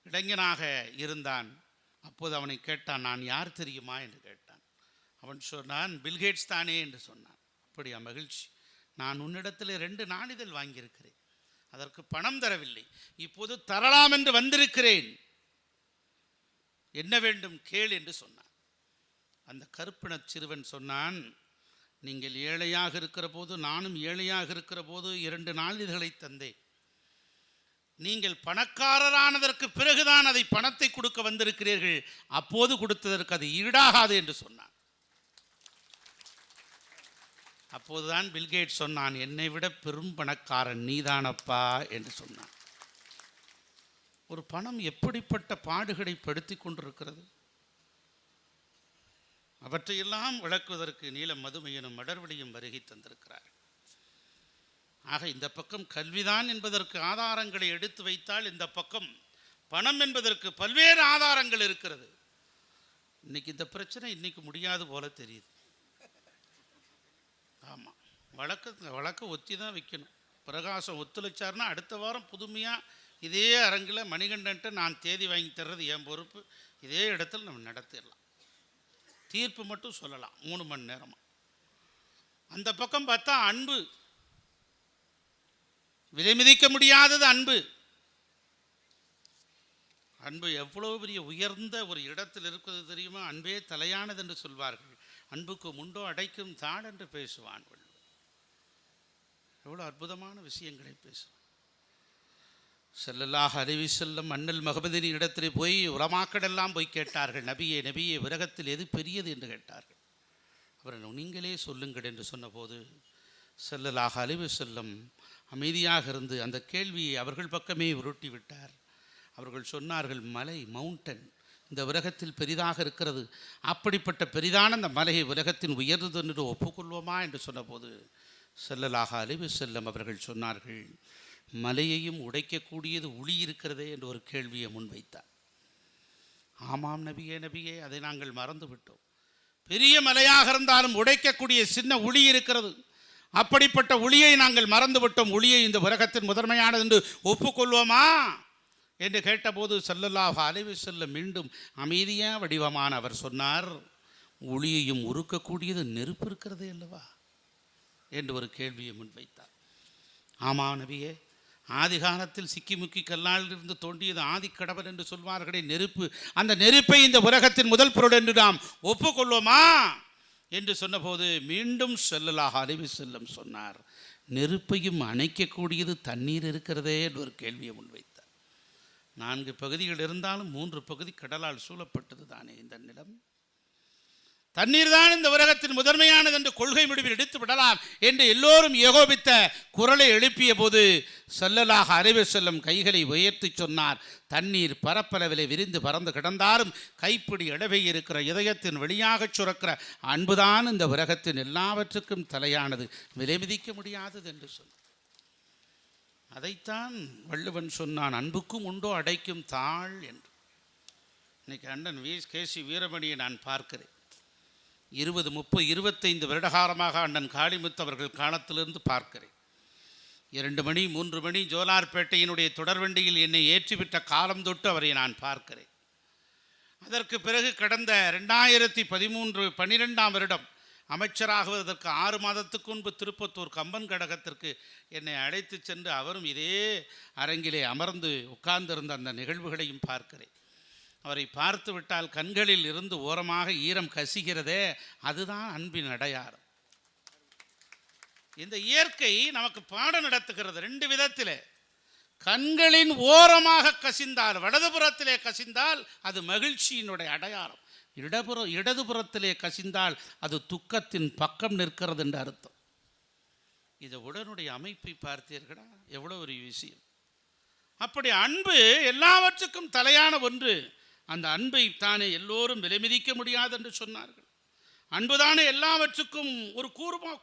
இளைஞனாக இருந்தான். அப்போது அவனை கேட்டான், நான் யார் தெரியுமா என்று கேட்டான். அவன் சொன்னான், பில்கேட்ஸ் தானே என்று சொன்னான். அப்படியா, மகிழ்ச்சி. நான் உன்னிடத்தில் 2 நாளிதழ் வாங்கியிருக்கிறேன், அதற்கு பணம் தரவில்லை, இப்போது தரலாம் என்று வந்திருக்கிறேன், என்ன வேண்டும் கேள் என்று சொன்னான். அந்த கருப்பின சிறுவன் சொன்னான், நீங்கள் ஏழையாக இருக்கிற போது நானும் ஏழையாக இருக்கிற போது 2 நாளிதழ்களை தந்தேன். நீங்கள் பணக்காரரானதற்கு பிறகுதான் அதை பணத்தை கொடுக்க வந்திருக்கிறீர்கள், அப்போது கொடுத்ததற்கு அது ஈடாகாது என்று சொன்னான். அப்போதுதான் பில்கேட்ஸ் சொன்னான், என்னை விட பெரும் பணக்காரன் நீதானப்பா என்று சொன்னான். ஒரு பணம் எப்படிப்பட்ட பாடுகளை படுத்தி கொண்டிருக்கிறது. அவற்றையெல்லாம் விளக்குவதற்கு நீலம் மதுமையனும் மடர்வழியும் வருகை தந்திருக்கிறார். ஆக இந்த பக்கம் கல்விதான் என்பதற்கு ஆதாரங்களை எடுத்து வைத்தால், இந்த பக்கம் பணம் என்பதற்கு பல்வேறு ஆதாரங்கள் இருக்கிறது. இன்னைக்கு இந்த பிரச்சனை இன்னைக்கு முடியாது போல தெரியுது. ஆமாம், வழக்க ஒத்தி தான் வைக்கணும். பிரகாசம் ஒத்துழைச்சார்னா அடுத்த வாரம் புதுமையாக இதே அரங்கில் மணிகண்டன்ட்டு நான் தேதி வாங்கி தர்றது என் பொறுப்பு, இதே இடத்துல நம்ம நடத்திடலாம். தீர்ப்பு மட்டும் சொல்லலாம் 3 மணி நேரமாக. அந்த பக்கம் பார்த்தா அன்பு, விலை மதிக்க முடியாதது அன்பு. அன்பு எவ்வளோ பெரிய உயர்ந்த ஒரு இடத்தில் இருக்கிறது தெரியுமா? அன்பே தலையானது என்று சொல்வார்கள். அன்புக்கு முண்டோ அடைக்கும் தாள் என்று பேசுவான். எவ்வளோ அற்புதமான விஷயங்களை பேசுவான். ஸல்லல்லாஹு அலைஹி வஸல்லம் அண்ணல் முஹம்மதின் இடத்திலே போய் உலமாக்களெல்லாம் போய் கேட்டார்கள், நபியே நபியே உலகத்தில் எது பெரியது என்று கேட்டார்கள். அவர் நீங்களே சொல்லுங்கள் என்று சொன்னபோது ஸல்லல்லாஹு அலைஹி வஸல்லம் அமைதியாக இருந்து அந்த கேள்வியை அவர்கள் பக்கமே உருட்டி விட்டார். அவர்கள் சொன்னார்கள், மலை, மவுண்டன் இந்த உலகத்தில் பெரிதாக இருக்கிறது, அப்படிப்பட்ட பெரிதான அந்த மலையை உலகத்தின் உயர்ந்தது என்று ஒப்புக்கொள்வோமா என்று சொன்னபோது ஸல்லல்லாஹு அலைஹி வஸல்லம் அவர்கள் சொன்னார்கள், மலையையும் உடைக்கக்கூடியது உளி இருக்கிறதே என்று ஒரு கேள்வியை முன்வைத்தார். ஆமாம் நபியே நபியே, அதை நாங்கள் மறந்து விட்டோம். பெரிய மலையாக இருந்தாலும் உடைக்கக்கூடிய சின்ன உளி இருக்கிறது, அப்படிப்பட்ட ஒளியை நாங்கள் மறந்துவிட்டோம். ஒளியை இந்த உலகத்தின் முதன்மையானது என்று ஒப்புக்கொள்வோமா என்று கேட்டபோது ஸல்லல்லாஹு அலைஹி வஸல்லம் மீண்டும் அமைதியா வடிவமான அவர் சொன்னார், ஒளியையும் உருக்கக்கூடியது நெருப்பு இருக்கிறதே அல்லவா என்று ஒரு கேள்வியை முன்வைத்தார். ஆமாம் நபியே, ஆதி காலத்தில் சிக்கி முக்கி கல்லால் இருந்து தோண்டியது ஆதிக்கடவர் என்று சொல்வார்களே நெருப்பு, அந்த நெருப்பை இந்த உலகத்தின் முதல் பொருள் என்று நாம் ஒப்புக்கொள்வோமா என்று சொன்னபோது மீண்டும் ஸல்லல்லாஹு அலைஹி வஸல்லம் சொன்னார், நெருப்பையும் அணைக்கக்கூடியது தண்ணீர் இருக்கிறதே என்று ஒரு கேள்வியை முன்வைத்தார். 4 பகுதிகள் இருந்தாலும் 3 பகுதி கடலால் சூழப்பட்டது தானே இந்த நிலம். தண்ணீர் தான் இந்த உலகத்தின் முதன்மையானது என்று கொள்கை முடிவில் எடுத்து விடலாம் என்று எல்லோரும் ஏகோபித்த குரலை எழுப்பிய போது ஸல்லல்லாஹு அலைஹி வஸல்லம் கைகளை உயர்த்தி சொன்னார், தண்ணீர் பரப்பளவிலே விரிந்து பறந்து கிடந்தாலும் கைப்பிடி அளவை இருக்கிற இதயத்தின் வெளியாக சுரக்கிற அன்புதான் இந்த உலகத்தின் எல்லாவற்றுக்கும் தலையானது, விலை மதிக்க முடியாதது என்று சொன்னார். அதைத்தான் வள்ளுவன் சொன்னான், அன்புக்கும் உண்டோ அடைக்கும் தாள் என்று. இன்னைக்கு அண்ணன் கேசி வீரமணியை நான் பார்க்கிறேன். 20, 30, 25 வருடகாலமாக அண்ணன் காளிமுத்து அவர்கள் காலத்திலிருந்து பார்க்கிறேன். 2 மணி 3 மணி ஜோலார்பேட்டையினுடைய தொடர்வண்டியில் என்னை ஏற்றிவிட்ட காலம் தொட்டு அவரை நான் பார்க்கிறேன். அதற்கு பிறகு கடந்த 2013 12ஆம் வருடம் அமைச்சராகுவதற்கு 6 மாதத்துக்கு முன்பு திருப்பத்தூர் கம்பன் கடகத்திற்கு என்னை அழைத்து சென்று அவரும் இதே அரங்கிலே அமர்ந்து உட்கார்ந்திருந்த அந்த நிகழ்வுகளையும் பார்க்கிறேன். அவரை பார்த்து விட்டால் கண்களில் இருந்து ஓரமாக ஈரம் கசிகிறதே, அதுதான் அன்பின் அடையாளம். இந்த இயற்கை நமக்கு பாடம் நடத்துகிறது 2 விதத்திலே. கண்களின் ஓரமாக கசிந்தால், வலதுபுறத்திலே கசிந்தால் அது மகிழ்ச்சியினுடைய அடையாளம், இடதுபுறத்திலே கசிந்தால் அது துக்கத்தின் பக்கம் நிற்கிறது என்று அர்த்தம். இதை உடனுடைய அமைப்பை பார்த்தீர்களா? எவ்வளோ ஒரு விஷயம். அப்படி அன்பு எல்லாவற்றுக்கும் தலையான ஒன்று. அந்த அன்பை தானே எல்லோரும் விலைமதிக்க முடியாது என்று சொன்னார்கள். அன்புதானே எல்லாவற்றுக்கும் ஒரு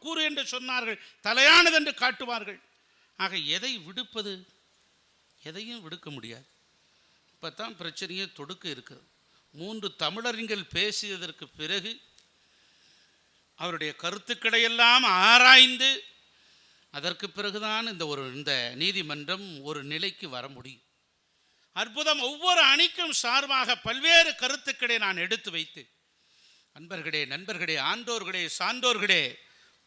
கூறு என்று சொன்னார்கள், தலையானது என்று காட்டுவார்கள். ஆக எதை விடுப்பது? எதையும் விடுக்க முடியாது. இப்போ தான் பிரச்சனையே தொடுக்க இருக்கிறது. 3 தமிழறிஞர்கள் பேசியதற்கு பிறகு அவருடைய கருத்துக்களையெல்லாம் ஆராய்ந்து அதற்கு பிறகுதான் இந்த நீதிமன்றம் ஒரு நிலைக்கு வர முடியும். அற்புதம். ஒவ்வொரு அணிக்கும் சார்பாக பல்வேறு கருத்துக்களை நான் எடுத்து வைத்து, அன்பர்களே, நண்பர்களே, ஆண்டோர்களே, சான்றோர்களே,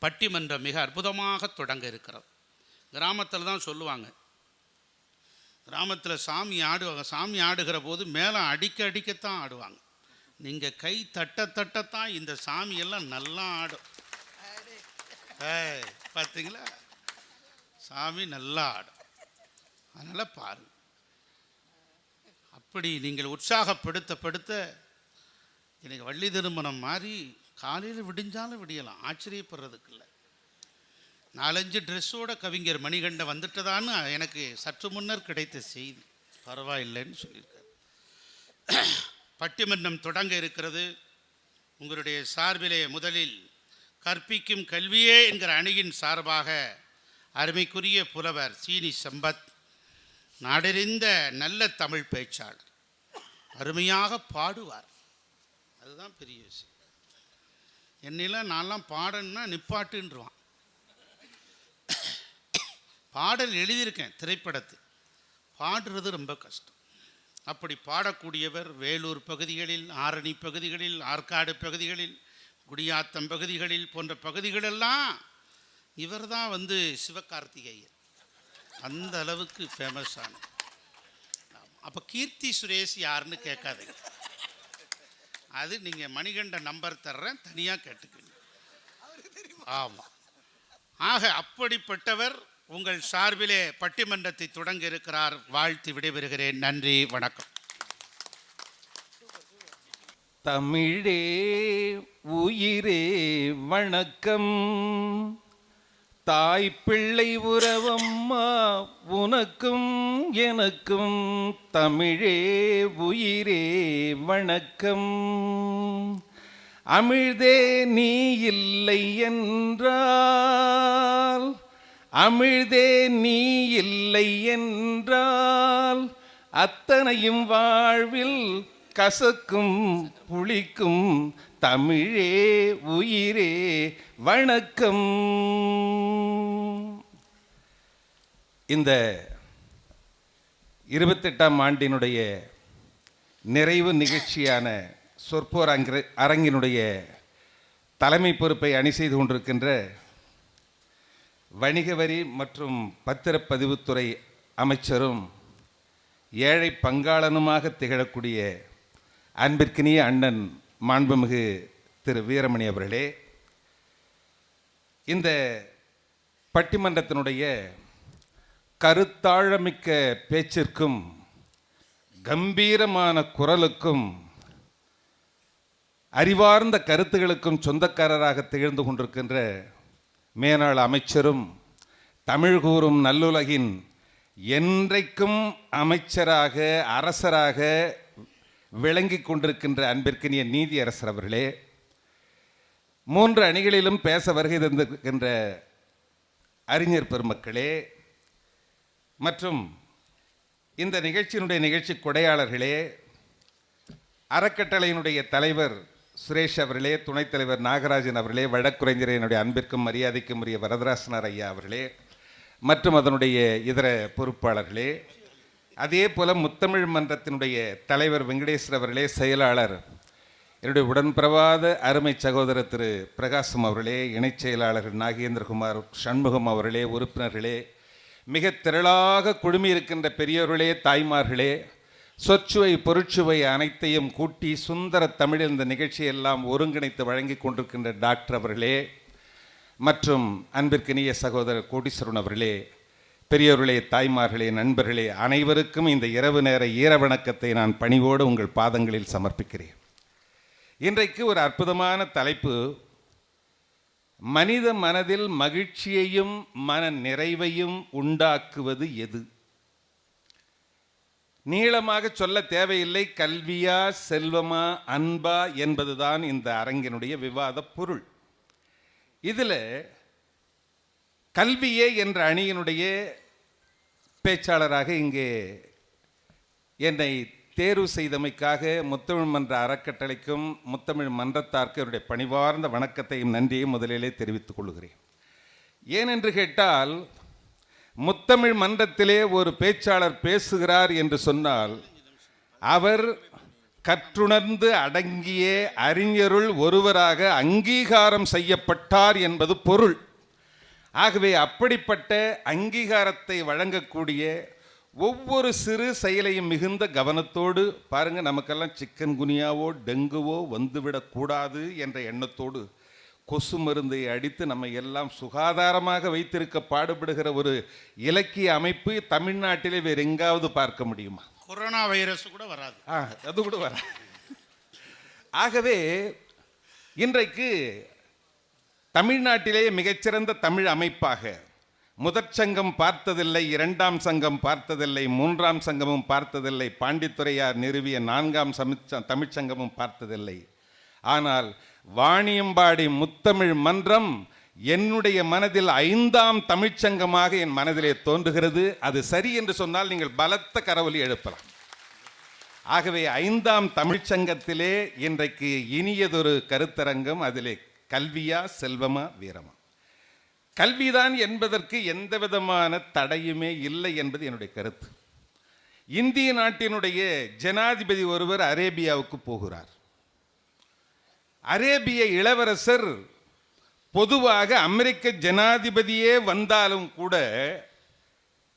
பட்டிமன்றம் மிக அற்புதமாக தொடங்க இருக்கிறது. கிராமத்தில் தான் சொல்லுவாங்க, கிராமத்தில் சாமி ஆடுகிற போது மேலே அடிக்கத்தான் ஆடுவாங்க. நீங்கள் கை தட்டத்தான் இந்த சாமியெல்லாம் நல்லா ஆடும். பார்த்தீங்களா, சாமி நல்லா ஆடும். அதனால் பாருங்க, அப்படி நீங்கள் உற்சாகப்படுத்த எனக்கு வள்ளி திருமணம் மாதிரி காலையில் விடிஞ்சாலும் விடியலாம், ஆச்சரியப்படுறதுக்கு இல்லை. 4-5 ட்ரெஸ்ஸோட கவிஞர் மணிகண்ட வந்துட்டதான்னு எனக்கு சற்று முன்னர் கிடைத்த செய்தி. பரவாயில்லைன்னு சொல்லியிருக்காரு. பட்டிமன்றம் தொடங்க இருக்கிறது. உங்களுடைய சார்பிலே முதலில் கற்பிக்கும் கல்வியே என்கிற அணியின் சார்பாக அருமைக்குரிய புலவர் சீனி சம்பத், நாடறிந்த நல்ல தமிழ் பேச்சாளர், அருமையாக பாடுவார். அதுதான் பெரிய விஷயம். என்னெல்லாம் நான்லாம் பாடணுன்னா நிப்பாட்டுன்றான். பாடல் எழுதியிருக்கேன், திரைப்படத்து பாடுறது ரொம்ப கஷ்டம். அப்படி பாடக்கூடியவர் வேலூர் பகுதிகளில், ஆரணி பகுதிகளில், ஆற்காடு பகுதிகளில், குடியாத்தம் பகுதிகளில் போன்ற பகுதிகளெல்லாம் இவர் தான் சிவகார்த்திகேயன், அந்த அளவுக்கு ஃபேமஸான. அப்போ கீர்த்தி சுரேஷ் யாருன்னு கேட்காதீங்க, அது நீங்கள் மணிகண்ட நம்பர் தர்றேன், தனியாக கேட்டுக்கணும். ஆமாம். ஆக அப்படிப்பட்டவர் உங்கள் சார்பிலே பட்டிமன்றத்தை தொடங்க இருக்கிறார். வாழ்த்து விடைபெறுகிறேன். நன்றி, வணக்கம். தமிழே உயிரே வணக்கம், தாய் பிள்ளை உறவம்மா உனக்கும் எனக்கும், தமிழே உயிரே வணக்கம். அமிழ்தே நீ இல்லை என்றால், அமிழ்தே நீ இல்லை என்றால், அத்தனையும் வாழ்வில் கசக்கும் புளிக்கும், தமிழே உயிரே வணக்கம். இந்த 28ஆம் ஆண்டினுடைய நிறைவு நிகழ்ச்சியான சொற்போர் அரங்கினுடைய தலைமை பொறுப்பை அணி செய்து கொண்டிருக்கின்ற வணிக வரி மற்றும் பத்திரப்பதிவுத்துறை அமைச்சரும் ஏழை பங்காளனுமாக திகழக்கூடிய அன்பிற்கினிய அண்ணன் மாண்புமிகு திரு வீரமணி அவர்களே, இந்த பட்டிமன்றத்தினுடைய கருத்தாழமிக்க பேச்சிற்கும் கம்பீரமான குரலுக்கும் அறிவார்ந்த கருத்துகளுக்கும் சொந்தக்காரராக திகழ்ந்து கொண்டிருக்கின்ற மேனாள் அமைச்சரும் தமிழ் கூறும் நல்லுலகின் என்றைக்கும் அமைச்சராக அரசராக விளங்கி கொண்டிருக்கின்ற அன்பிற்கினிய நீதியரசர் அவர்களே, 3 அணிகளிலும் பேச வருகை தந்திருக்கின்ற அறிஞர் பெருமக்களே மற்றும் இந்த நிகழ்ச்சியினுடைய நிகழ்ச்சி கொடையாளர்களே, அறக்கட்டளையினுடைய தலைவர் சுரேஷ் அவர்களே, துணைத் தலைவர் நாகராஜன் அவர்களே, வழக்குரைஞர் என்னுடைய அன்பிற்கும் மரியாதைக்கும் உரிய வரதராசனார் ஐயா அவர்களே மற்றும் அதனுடைய இதர பொறுப்பாளர்களே, அதே போல முத்தமிழ் மன்றத்தினுடைய தலைவர் வெங்கடேஸ்வர் அவர்களே, செயலாளர் என்னுடைய உடன்பிரவாத அருமை சகோதரர் திரு பிரகாசம் அவர்களே, இணைச் செயலாளர்கள் நாகேந்திரகுமார், சண்முகம் அவர்களே, உறுப்பினர்களே, மிக திரளாக குழுமியிருக்கின்ற பெரியோர்களே, தாய்மார்களே, சொற்சுவை பொருட்சுவை அனைத்தையும் கூட்டி சுந்தர தமிழில் இந்த நிகழ்ச்சியெல்லாம் ஒருங்கிணைத்து வழங்கி கொண்டிருக்கின்ற டாக்டர் அவர்களே மற்றும் அன்பிற்கினிய சகோதரர் கோடீஸ்வரன் அவர்களே, பெரியோர்களே, தாய்மார்களே, நண்பர்களே, அனைவருக்கும் இந்த இரவு நேர ஈரவணக்கத்தை நான் பணிவோடு உங்கள் பாதங்களில் சமர்ப்பிக்கிறேன். இன்றைக்கு ஒரு அற்புதமான தலைப்பு, மனித மனதில் மகிழ்ச்சியையும் மன நிறைவையும் உண்டாக்குவது எது? நீளமாக சொல்ல தேவையில்லை, கல்வியா செல்வமா அன்பா என்பதுதான் இந்த அரங்கினுடைய விவாத பொருள். இதில் கல்வியே என்ற அணியினுடைய பேச்சாளராக இங்கே என்னை தேர்வு செய்தமைக்காக முத்தமிழ் மன்ற அறக்கட்டளைக்கும் முத்தமிழ் மன்றத்தாருக்கு அவருடைய பணிவார்ந்த வணக்கத்தையும் நன்றியையும் முதலிலே தெரிவித்துக் கொள்கிறேன். ஏனென்று கேட்டால், முத்தமிழ் மன்றத்திலே ஒரு பேச்சாளர் பேசுகிறார் என்று சொன்னால் அவர் கற்றுணர்ந்து அடங்கிய அறிஞருள் ஒருவராக அங்கீகாரம் செய்யப்பட்டார் என்பது பொருள். ஆகவே அப்படிப்பட்ட அங்கீகாரத்தை வழங்கக்கூடிய ஒவ்வொரு சிறு செயலையும் மிகுந்த கவனத்தோடு பாருங்கள். நமக்கெல்லாம் சிக்கன் குனியாவோ டெங்குவோ வந்துவிடக்கூடாது என்ற எண்ணத்தோடு கொசு மருந்தை அடித்து நம்மை எல்லாம் சுகாதாரமாக வைத்திருக்க பாடுபடுகிற ஒரு இலக்கிய அமைப்பு தமிழ்நாட்டிலே வேறு எங்காவது பார்க்க முடியுமா? கொரோனா வைரஸ் கூட வராது. அது கூட வராது. ஆகவே இன்றைக்கு தமிழ்நாட்டிலே மிகச்சிறந்த தமிழ் அமைப்பாக முதற் சங்கம் பார்த்ததில்லை, இரண்டாம் சங்கம் பார்த்ததில்லை, மூன்றாம் சங்கமும் பார்த்ததில்லை, பாண்டித்துரையார் நிறுவிய நான்காம் தமிழ்ச்சங்கமும் பார்த்ததில்லை. ஆனால் வாணியம்பாடி முத்தமிழ் மன்றம் என்னுடைய மனதில் 5ஆம் தமிழ்ச்சங்கமாக என் மனதிலே தோன்றுகிறது. அது சரி என்று சொன்னால் நீங்கள் பலத்த கரவொலி எழுப்பலாம். ஆகவே 5ஆம் தமிழ்ச்சங்கத்திலே இன்றைக்கு இனியதொரு கருத்தரங்கம். அதிலே கல்வியா செல்வமா வீரமா? கல்விதான் என்பதற்கு எந்த விதமான தடையுமே இல்லை என்பது என்னுடைய கருத்து. இந்திய நாட்டினுடைய ஜனாதிபதி ஒருவர் அரேபியாவுக்கு போகிறார். அரேபிய இளவரசர் பொதுவாக அமெரிக்க ஜனாதிபதியே வந்தாலும் கூட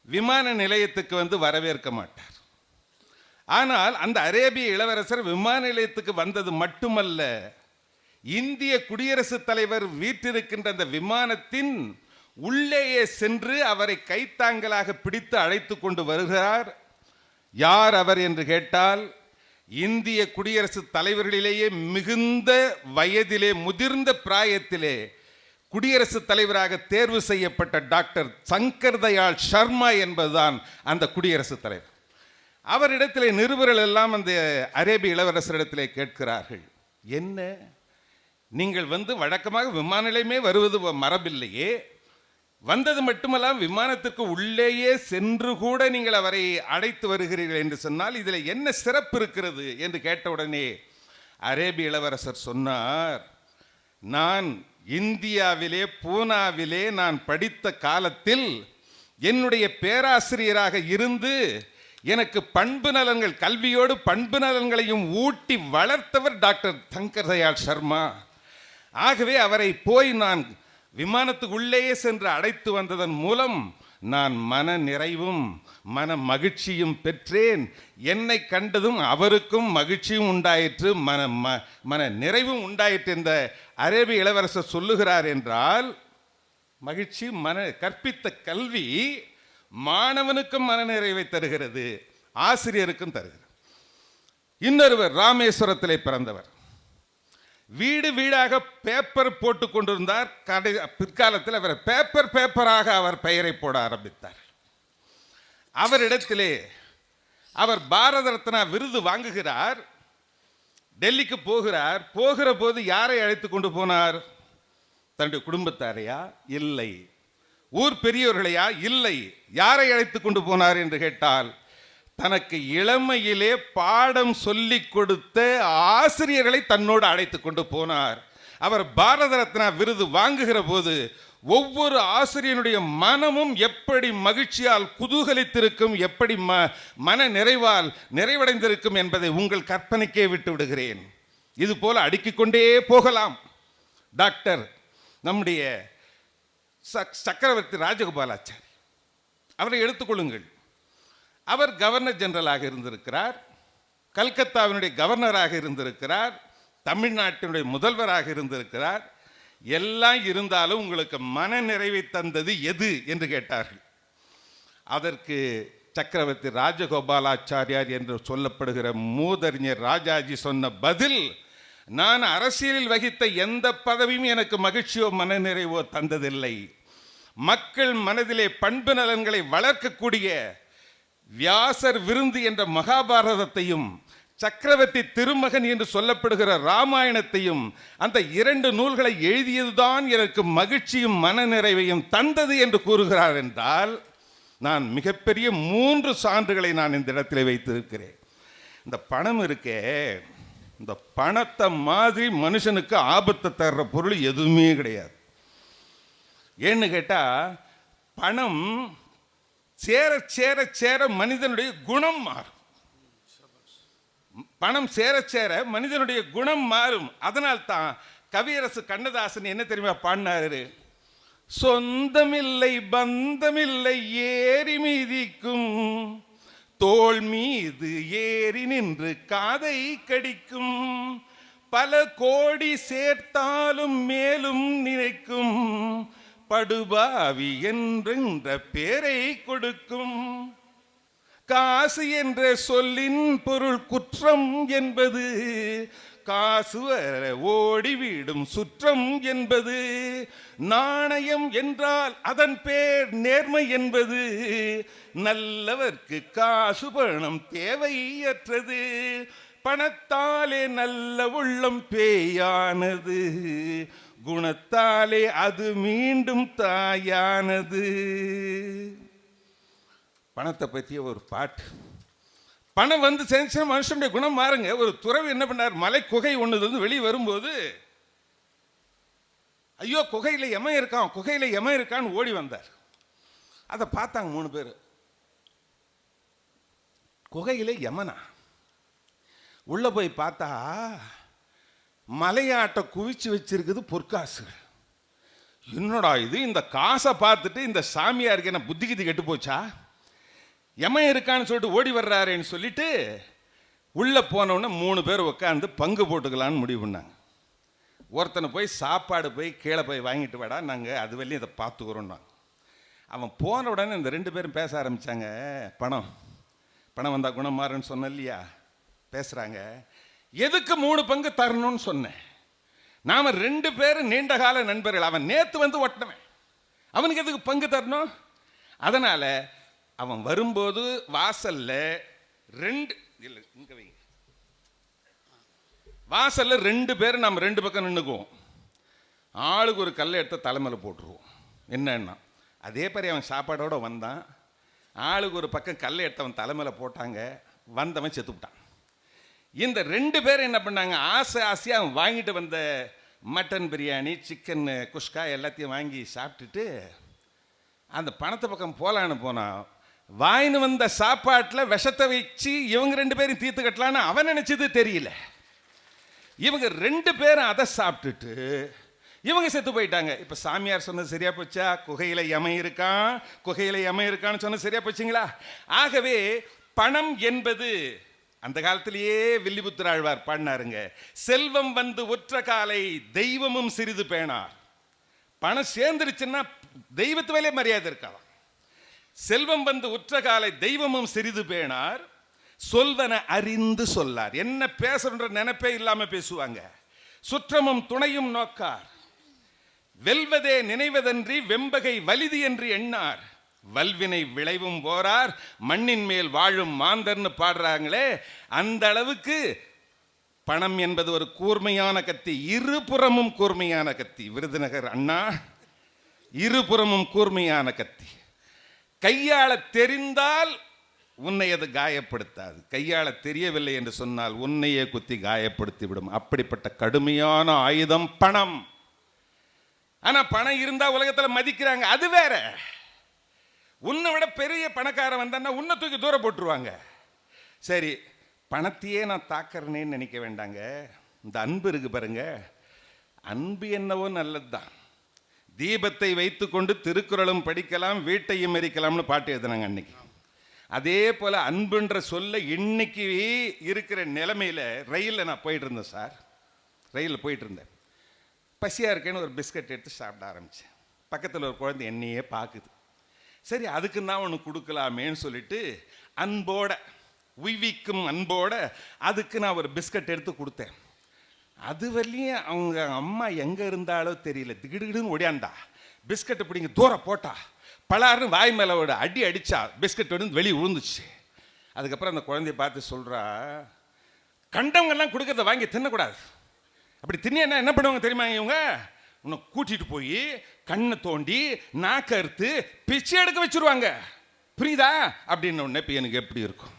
விமான நிலையத்துக்கு வந்து வரவேற்க மாட்டார். ஆனால் அந்த அரேபிய இளவரசர் விமான நிலையத்துக்கு வந்தது மட்டுமல்ல, இந்திய குடியரசுத் தலைவர் வீற்றிருக்கின்ற அந்த விமானத்தின் உள்ளேயே சென்று அவரை கைத்தாங்கலாக பிடித்து அழைத்து கொண்டு வருகிறார். யார் அவர் என்று கேட்டால், இந்திய குடியரசுத் தலைவர்களிலேயே மிகுந்த வயதிலே முதிர்ந்த பிராயத்திலே குடியரசுத் தலைவராக தேர்வு செய்யப்பட்ட டாக்டர் சங்கர் தயாள் சர்மா என்பதுதான் அந்த குடியரசுத் தலைவர். அவரிடத்திலே நிருபர்கள் எல்லாம் அந்த அரேபிய இளவரசரிடத்திலே கேட்கிறார்கள், என்ன நீங்கள் வந்து வழக்கமாக விமான நிலையமே வருவது மரபில்லையே, வந்தது மட்டுமல்லாம் விமானத்திற்கு உள்ளேயே சென்று கூட நீங்கள் அவரை அழைத்து வருகிறீர்கள் என்று சொன்னால் இதில் என்ன சிறப்பு இருக்கிறது என்று கேட்டவுடனே அரேபிய இளவரசர் சொன்னார், நான் இந்தியாவிலே பூனாவிலே நான் படித்த காலத்தில் என்னுடைய பேராசிரியராக இருந்து எனக்கு பண்பு நலன்கள், கல்வியோடு பண்பு நலன்களையும் ஊட்டி வளர்த்தவர் டாக்டர் சங்கர் தயாள் சர்மா. ஆகவே அவரை போய் நான் விமானத்துக்கு உள்ளேயே சென்று அழைத்து வந்ததன் மூலம் நான் மன நிறைவும் மன மகிழ்ச்சியும் பெற்றேன். என்னை கண்டதும் அவருக்கும் மகிழ்ச்சியும் உண்டாயிற்று, மன நிறைவும் உண்டாயிற்று என்ற அரேபிய இளவரசர் சொல்லுகிறார். என்றால் மகிழ்ச்சி கற்பித்த கல்வி மாணவனுக்கும் மன நிறைவை தருகிறது, ஆசிரியருக்கும் தருகிறது. இன்னொருவர் ராமேஸ்வரத்திலே பிறந்தவர், வீடு வீடாக பேப்பர் போட்டு கொண்டிருந்தார். பிற்காலத்தில் அவர் பேப்பராக அவர் பெயரை போட ஆரம்பித்தார். அவரிடத்திலே அவர் பாரத ரத்னா விருது வாங்குகிறார். டெல்லிக்கு போகிறார். போகிற போது யாரை அழைத்து கொண்டு போனார்? தன்னுடைய குடும்பத்தாரையா? இல்லை. ஊர் பெரியவர்களையா? இல்லை. யாரை அழைத்து கொண்டு போனார் என்று கேட்டால், தனக்கு இளமையிலே பாடம் சொல்லிக் கொடுத்த ஆசிரியர்களை தன்னோடு அழைத்து கொண்டு போனார். அவர் பாரத ரத்னா விருது வாங்குகிற போது ஒவ்வொரு ஆசிரியனுடைய மனமும் எப்படி மகிழ்ச்சியால் குதூகலித்திருக்கும், எப்படி மன நிறைவால் நிறைவடைந்திருக்கும் என்பதை உங்கள் கற்பனைக்கே விட்டு விடுகிறேன். இது போல அடுக்கிக் கொண்டே போகலாம். டாக்டர் நம்முடைய சக்கரவர்த்தி ராஜகோபாலாச்சாரி அவரை எடுத்துக்கொள்ளுங்கள். அவர் கவர்னர் ஜெனரலாக இருந்திருக்கிறார், கல்கத்தாவினுடைய கவர்னராக இருந்திருக்கிறார், தமிழ்நாட்டினுடைய முதல்வராக இருந்திருக்கிறார். எல்லாம் இருந்தாலும் உங்களுக்கு மன நிறைவை தந்தது எது என்று கேட்டார்கள். அதற்கு சக்கரவர்த்தி ராஜகோபாலாச்சாரியார் என்று சொல்லப்படுகிற மூதறிஞர் ராஜாஜி சொன்ன பதில், நான் அரசியலில் வகித்த எந்த பதவியும் எனக்கு மகிழ்ச்சியோ மன நிறைவோ தந்ததில்லை. மக்கள் மனதிலே பண்பு நலன்களை வளர்க்கக்கூடிய வியாசர் விருந்து என்ற மகாபாரதத்தையும் சக்கரவர்த்தி திருமகன் என்று சொல்லப்படுகிற ராமாயணத்தையும் அந்த 2 நூல்களை எழுதியதுதான் எனக்கு மகிழ்ச்சியும் மன நிறைவையும் தந்தது என்று கூறுகிறார். என்றால் நான் மிகப்பெரிய 3 சான்றுகளை நான் இந்த இடத்திலே வைத்திருக்கிறேன். இந்த பணம் இருக்கே, இந்த பணத்தை மாதிரி மனுஷனுக்கு ஆபத்தை தர்ற பொருள் எதுவுமே கிடையாது. ஏன்னு கேட்டால் பணம் சேர சேர சேர மனிதனுடைய குணம் மாறும். பணம் சேர சேர மனிதனுடைய குணம் மாறும். அதனால்தான் கவியரசு கண்ணதாசன் என்ன தெரியுமா பாடினாரு? சொந்தமில்லை பந்தமில்லை ஏறி மீதிக்கும், தோள் மீது ஏறி நின்று காதை கடிக்கும், பல கோடி சேர்த்தாலும் மேலும் நினைக்கும், படுபாவி என்ற பேரை கொடுக்கும். காசு என்ற சொல்லின் பொருள் குற்றம் என்பது, காசு வர ஓடிவிடும் சுற்றம் என்பது, நாணயம் என்றால் அதன் பேர் நேர்மை என்பது, நல்லவர்க்கு காசு பணம் தேவையற்றது, பணத்தாலே நல்ல உள்ளம் பேயானது, குணத்தாலே அது மீண்டும் தாயானது. பணத்தை பற்றிய ஒரு பாட்டு. பணம் வந்து சேர்ந்துச்சுன்னா மனுஷனுடைய குணம் மாறுங்க. ஒரு துறவி என்ன பண்ணார்? மலை குகை ஒன்று வெளியே வரும்போது, ஐயோ குகையில் எமன் இருக்கான், குகையில் எமன் இருக்கான்னு ஓடி வந்தார். அதை பார்த்தாங்க 3 பேர். குகையில் யமனா? உள்ள போய் பார்த்தா மலையாட்டை குவிச்சு வச்சிருக்குது பொற்காசு. என்னடா இது? இந்த காசை பார்த்துட்டு இந்த சாமியாருக்கு என்ன புத்தி கித்தி கெட்டு போச்சா? எமன் இருக்கான்னு சொல்லிட்டு ஓடி வர்றாருன்னு சொல்லிட்டு உள்ளே போனவுடனே 3 பேர் உட்காந்து பங்கு போட்டுக்கலான்னு முடிவு பண்ணாங்க. ஒருத்தனை போய் சாப்பாடு போய் கீழே போய் வாங்கிட்டு வாடா, நாங்கள் அது வரையும் இதை பார்த்துக்கிறோன்னா. அவன் போன உடனே இந்த 2 பேரும் பேச ஆரம்பித்தாங்க. பணம் வந்தால் குணம் மாறுன்னு சொன்ன இல்லையா? பேசுகிறாங்க. எதுக்கு 3 பங்கு தரணும்னு சொன்னேன்? நாம் 2 பேரும் நீண்ட கால நண்பர்கள். அவன் நேற்று வந்து ஒட்டினவன், அவனுக்கு எதுக்கு பங்கு தரணும்? அதனால் அவன் வரும்போது வாசல்ல 2 இல்லை இங்கே வைங்க, வாசல்ல 2 பேர் நம்ம 2 பக்கம் நின்றுக்குவோம். ஆளுக்கு ஒரு கல்லை எடுத்து தலைமையில் போட்டுருவோம். என்னன்னா அதே மாதிரி அவன் சாப்பாடோடு வந்தான், ஆளுக்கு ஒரு பக்கம் கல்லை எடுத்து அவன் தலைமையில் போட்டாங்க, வந்தவன் செத்துவிட்டான். இந்த 2 பேர் என்ன பண்ணாங்க? ஆசையாக அவன் வாங்கிட்டு வந்த மட்டன் பிரியாணி, சிக்கன் குஷ்கா எல்லாத்தையும் வாங்கி சாப்பிட்டுட்டு அந்த பணத்தை பக்கம் போகலான்னு போனான். வாயின்னு வந்த சாப்பாட்டில் விஷத்தை வச்சு இவங்க 2 பேரும் தீர்த்து கட்டலான்னு அவன் நினைச்சது தெரியல. இவங்க 2 பேரும் அதை சாப்பிட்டுட்டு இவங்க செத்து போயிட்டாங்க. இப்போ சாமியார் சொன்னது சரியா போச்சா? குகையில் யமன் இருக்கான், குகையில் யமன் இருக்கான்னு சொன்னது சரியா போச்சுங்களா? ஆகவே பணம் என்பது அந்த காலத்திலேயே வில்லிபுத்திராழ்வார் பாடினாருங்க. செல்வம் வந்து ஒற்ற காலை தெய்வமும் சிறிது பேணார். பணம் சேர்ந்துருச்சுன்னா தெய்வத்து மேலே மரியாதை இருக்காது. செல்வம் வந்து உற்ற காலை தெய்வமும் சிறிது பேணார், சொல்வன அறிந்து சொல்லார். என்ன பேசுற நினைப்பே இல்லாம பேசுவாங்க. சுற்றமும் துணையும் நோக்கார், வெல்வதே நினைவதன்றி வெம்பகை வலிது என்று எண்ணார், வல்வினை விளைவும் போரார், மண்ணின் மேல் வாழும் மாந்தர்னு பாடுறாங்களே. அந்த அளவுக்கு பணம் என்பது ஒரு கூர்மையான கத்தி, இருபுறமும் கூர்மையான கத்தி. விருதுநகர் அண்ணா, இருபுறமும் கூர்மையான கத்தி. கையாள தெரிந்தால் உன்னை அது காயப்படுத்தாது, கையாள தெரியவில்லை என்று சொன்னால் உன்னையே குத்தி காயப்படுத்தி விடும். அப்படிப்பட்ட கடுமையான ஆயுதம் பணம். ஆனா பணம் இருந்தா உலகத்தில் மதிக்கிறாங்க, அது வேற. உன்னை விட பெரிய பணக்காரன் வந்தான்னா உன்னை தூக்கி தூரம் போட்டுருவாங்க. சரி, பணத்தையே நான் தாக்கிறேன்னு நினைக்க வேண்டாங்க. இந்த அன்பு இருக்கு பாருங்க, அன்பு என்னவோ நல்லதுதான். தீபத்தை வைத்து கொண்டு திருக்குறளும் படிக்கலாம், வீட்டையும் எரிக்கலாம்னு பாட்டு எழுதுனாங்க அன்னைக்கு. அதே போல் அன்புன்ற சொல்ல இன்னைக்கு இருக்கிற நிலைமையில் ரயிலில் நான் போயிட்டு இருந்தேன் சார். ரயிலில் போயிட்டு இருந்தேன், பசியாக இருக்கேன்னு ஒரு பிஸ்கட் எடுத்து சாப்பிட ஆரம்பித்தேன். பக்கத்தில் ஒரு குழந்தை என்னையே பார்க்குது. சரி, அதுக்கு தான் ஒன்று கொடுக்கலாமேன்னு சொல்லிட்டு அன்போட, உய்விக்கும் அன்போட அதுக்கு நான் ஒரு பிஸ்கட் எடுத்து கொடுத்தேன். அது வரலையும் அவங்க அம்மா எங்கே இருந்தாலோ தெரியல, திகிடுன்னு ஓடியாண்டா, பிஸ்கட்டை பிடிங்க தூரம் போட்டா, பலாருன்னு வாய் மேலே ஒரு அடி அடித்தா, பிஸ்கட் வந்து வெளியே விழுந்துச்சு. அதுக்கப்புறம் அந்த குழந்தைய பார்த்து சொல்கிறா, கண்டவங்கெல்லாம் கொடுக்கறத வாங்கி தின்னக்கூடாது, அப்படி தின்னா என்ன பண்ணுவாங்க தெரியுமா? இவங்க உன்னை கூட்டிகிட்டு போய் கண்ணை தோண்டி நாக்க அறுத்து பிச்சை எடுக்க வச்சுருவாங்க, புரியுதா? அப்படின்னு ஒன்று இப்போ எனக்கு எப்படி இருக்கும்?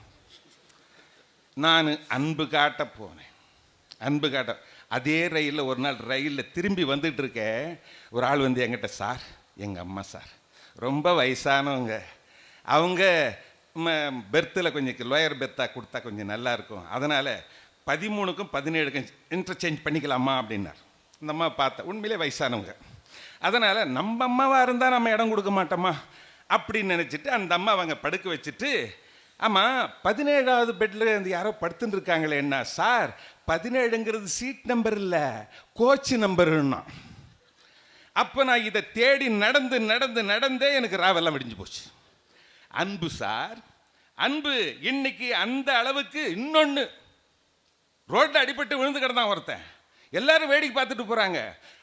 நான் அன்பு காட்ட போனேன். அன்பு காட்ட அதே ரயிலில் ஒரு நாள் ரயிலில் திரும்பி வந்துட்டு இருக்கேன். ஒரு ஆள் வந்து என்கிட்ட, சார் எங்கள் அம்மா சார் ரொம்ப வயசானவங்க, அவங்க பெர்த்தில் கொஞ்சம் லோயர் பெர்த்தாக கொடுத்தா கொஞ்சம் நல்லாயிருக்கும், அதனால் 13க்கும் 17க்கும் இன்டர்சேஞ்ச் பண்ணிக்கலாமா அப்படின்னார். இந்த அம்மா பார்த்தா உண்மையிலே வயசானவங்க, அதனால் நம்ம அம்மாவாக இருந்தால் நம்ம இடம் கொடுக்க மாட்டோமா அப்படின்னு நினச்சிட்டு அந்த அம்மா அவங்க படுக்க வச்சுட்டு, ஆமாம் 17வது பெட்டில் இருந்து யாரோ படுத்துன்னு இருக்காங்களே, என்ன சார் 17ங்கிறது சீட் நம்பர் இல்லை, கோச் நம்பருன்னா. அப்போ நான் இதை தேடி நடந்து நடந்து நடந்தே எனக்கு ராவெல்லாம் விடிஞ்சு போச்சு. அன்பு சார், அன்பு. இன்னைக்கு அந்த அளவுக்கு இன்னொன்று, ரோட்டில் அடிபட்டு விழுந்து கிடந்தான் ஒருத்தன், எல்லாரும் வேடிக்கை பார்த்துட்டு போகிறாங்க.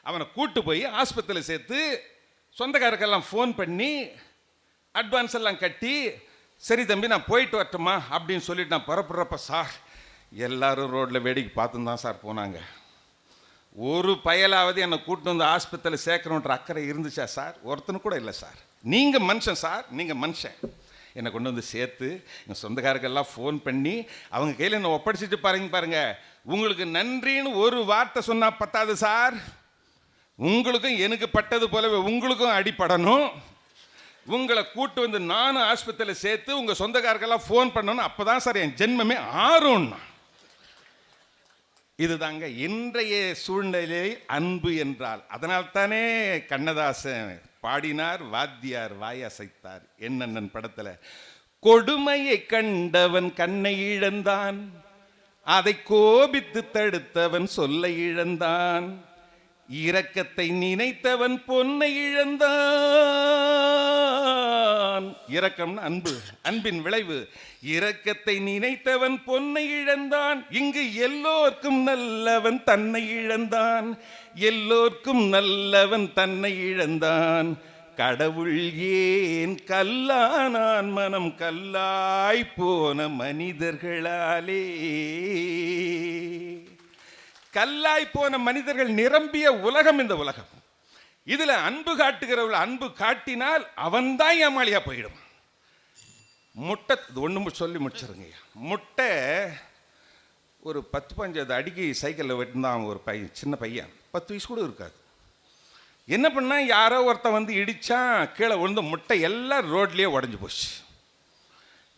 அவனை கூட்டு போய் ஆஸ்பத்திரியில் சேர்த்து சொந்தக்காரருக்கெல்லாம் ஃபோன் பண்ணி அட்வான்ஸ் எல்லாம் கட்டி, சரி தம்பி நான் போயிட்டு வரட்டுமா அப்படின்னு சொல்லிட்டு நான் புறப்படுறப்ப, சார் எல்லாரும் ரோட்டில் வேடிக்கை பார்த்துன்னு தான் சார் போனாங்க, ஒரு பயலாவது என்னை கூட்டு வந்து ஆஸ்பத்திரியில் சேர்க்கணுன்ற அக்கறை இருந்துச்சா சார்? ஒருத்தனு கூட இல்லை சார். நீங்கள் மனுஷன் சார், நீங்கள் மனுஷன். என்னை கொண்டு வந்து சேர்த்து எங்கள் சொந்தக்காரருக்கெல்லாம் ஃபோன் பண்ணி அவங்க கையில் என்னை ஒப்படைச்சிட்டு பாருங்க. உங்களுக்கு நன்றின்னு ஒரு வார்த்தை சொன்னால் பத்தாது சார், உங்களுக்கும் எனக்கு பட்டது போலவே உங்களுக்கும் அடிப்படணும். உங்களை கூட்டு வந்து நானும் ஆஸ்பத்திரியில் சேர்த்து உங்கள் சொந்தக்காரருக்கெல்லாம் ஃபோன் பண்ணணும், அப்போ தான் சார் என் ஜென்மமே ஆறும்னா. இதுதாங்க இன்றைய சூழ்நிலை அன்பு என்றால். அதனால்தானே கண்ணதாசன் பாடினார், வாத்தியார் வாயசைத்தார் என்னண்ணன் படத்தில், கொடுமையை கண்டவன் கண்ணை இழந்தான், அதை கோபித்து தடுத்தவன் சொல்லை இழந்தான், இரக்கத்தை நினைத்தவன் பொன்னை இழந்தான். இரக்கம்னு அன்பு, அன்பின் விளைவு. இரக்கத்தை நினைத்தவன் பொன்னை இழந்தான், இங்கு எல்லோர்க்கும் நல்லவன் தன்னை இழந்தான், எல்லோர்க்கும் நல்லவன் தன்னை இழந்தான். கடவுள் ஏன் கல்லானான், மனம் கல்லாய் போன மனிதர்களாலே. கல்லாய் போன மனிதர்கள் நிரம்பிய உலகம் இந்த உலகம். இதுல அன்பு காட்டுகிறவள் அன்பு காட்டினால் அவன்தான் ஏமாளியா போயிடும். முட்டை ஒன்று சொல்லி முடிச்சிருங்க. முட்டை ஒரு 10-15 அடிக்கு சைக்கிளில் வெட்டினான் ஒரு பையன், சின்ன பையன், 10 வயசு கூட இருக்காது. என்ன பண்ணா, யாரோ ஒருத்தன் வந்து இடிச்சான், கீழே விழுந்து முட்டை எல்லாம் ரோட்லேயே உடஞ்சி போச்சு.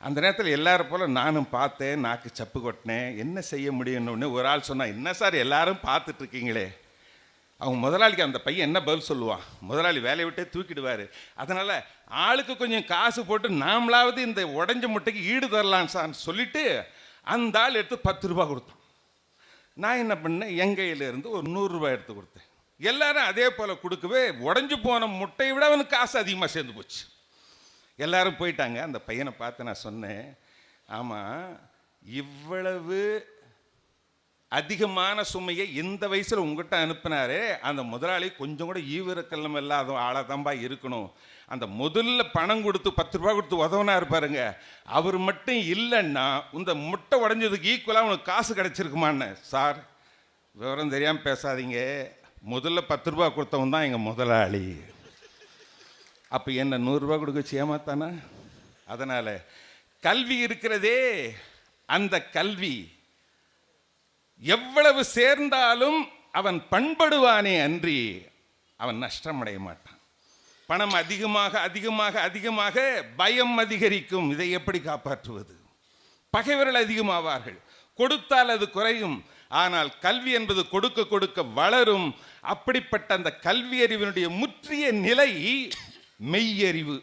அந்த நேரத்தில் எல்லாரும் போல நானும் பார்த்தேன், நாக்கு சப்பு கொட்டினேன், என்ன செய்ய முடியும்னு ஒரு ஆள் சொன்னா, என்ன சார் எல்லாரும் பார்த்துட்டு இருக்கீங்களே. அவங்க முதலாளிக்கு அந்த பையன் என்ன பதில் சொல்லுவான்? முதலாளி வேலையை விட்டே தூக்கிடுவார். அதனால் ஆளுக்கு கொஞ்சம் காசு போட்டு நாமளாவது இந்த உடஞ்ச முட்டைக்கு ஈடு தரலாம் சார் சொல்லிட்டு அந்த ஆள் எடுத்து 10 ரூபா கொடுத்தான். நான் என்ன பண்ணேன், என் கையிலேருந்து ஒரு 100 ரூபாய் எடுத்து கொடுத்தேன். எல்லாரும் அதே போல் கொடுக்கவே உடஞ்சி போன முட்டையை விட அவனுக்கு காசு அதிகமாக சேர்ந்து போச்சு. எல்லாரும் போயிட்டாங்க. அந்த பையனை பார்த்து நான் சொன்னேன், ஆமாம் இவ்வளவு அதிகமான சுமையை இந்த வயசில் உங்கள்கிட்ட அனுப்பினாரே, அந்த முதலாளி கொஞ்சம் கூட ஈவிரக்கல்லம் இல்லாத ஆளாதம்பா இருக்கணும். அந்த முதல்ல பணம் கொடுத்து 10 ரூபா கொடுத்து உதவனா இருப்பாருங்க, அவர் மட்டும் இல்லைன்னா இந்த முட்டை உடஞ்சதுக்கு ஈக்குவலாக உனக்கு காசு கிடச்சிருக்குமான்னு. சார் விவரம் தெரியாமல் பேசாதீங்க, முதல்ல 10 ரூபா கொடுத்தவன் தான் எங்கள் முதலாளி. அப்போ என்ன 100 ரூபா கொடுக்க ஏமாத்தானா? அதனால் கல்வி இருக்கிறதே, அந்த கல்வி எவ்வளவு சேர்ந்தாலும் அவன் பண்படுவானே அன்றி அவன் நஷ்டமடைய மாட்டான். பணம் அதிகமாக அதிகமாக அதிகமாக பயம் அதிகரிக்கும். இதை எப்படி காப்பாற்றுவது? பகைவர்கள் அதிகமாவார்கள். கொடுத்தால் அது குறையும். ஆனால் கல்வி என்பது கொடுக்க கொடுக்க வளரும். அப்படிப்பட்ட அந்த கல்வி அறிவினுடைய முற்றிய நிலை மெய்யறிவு.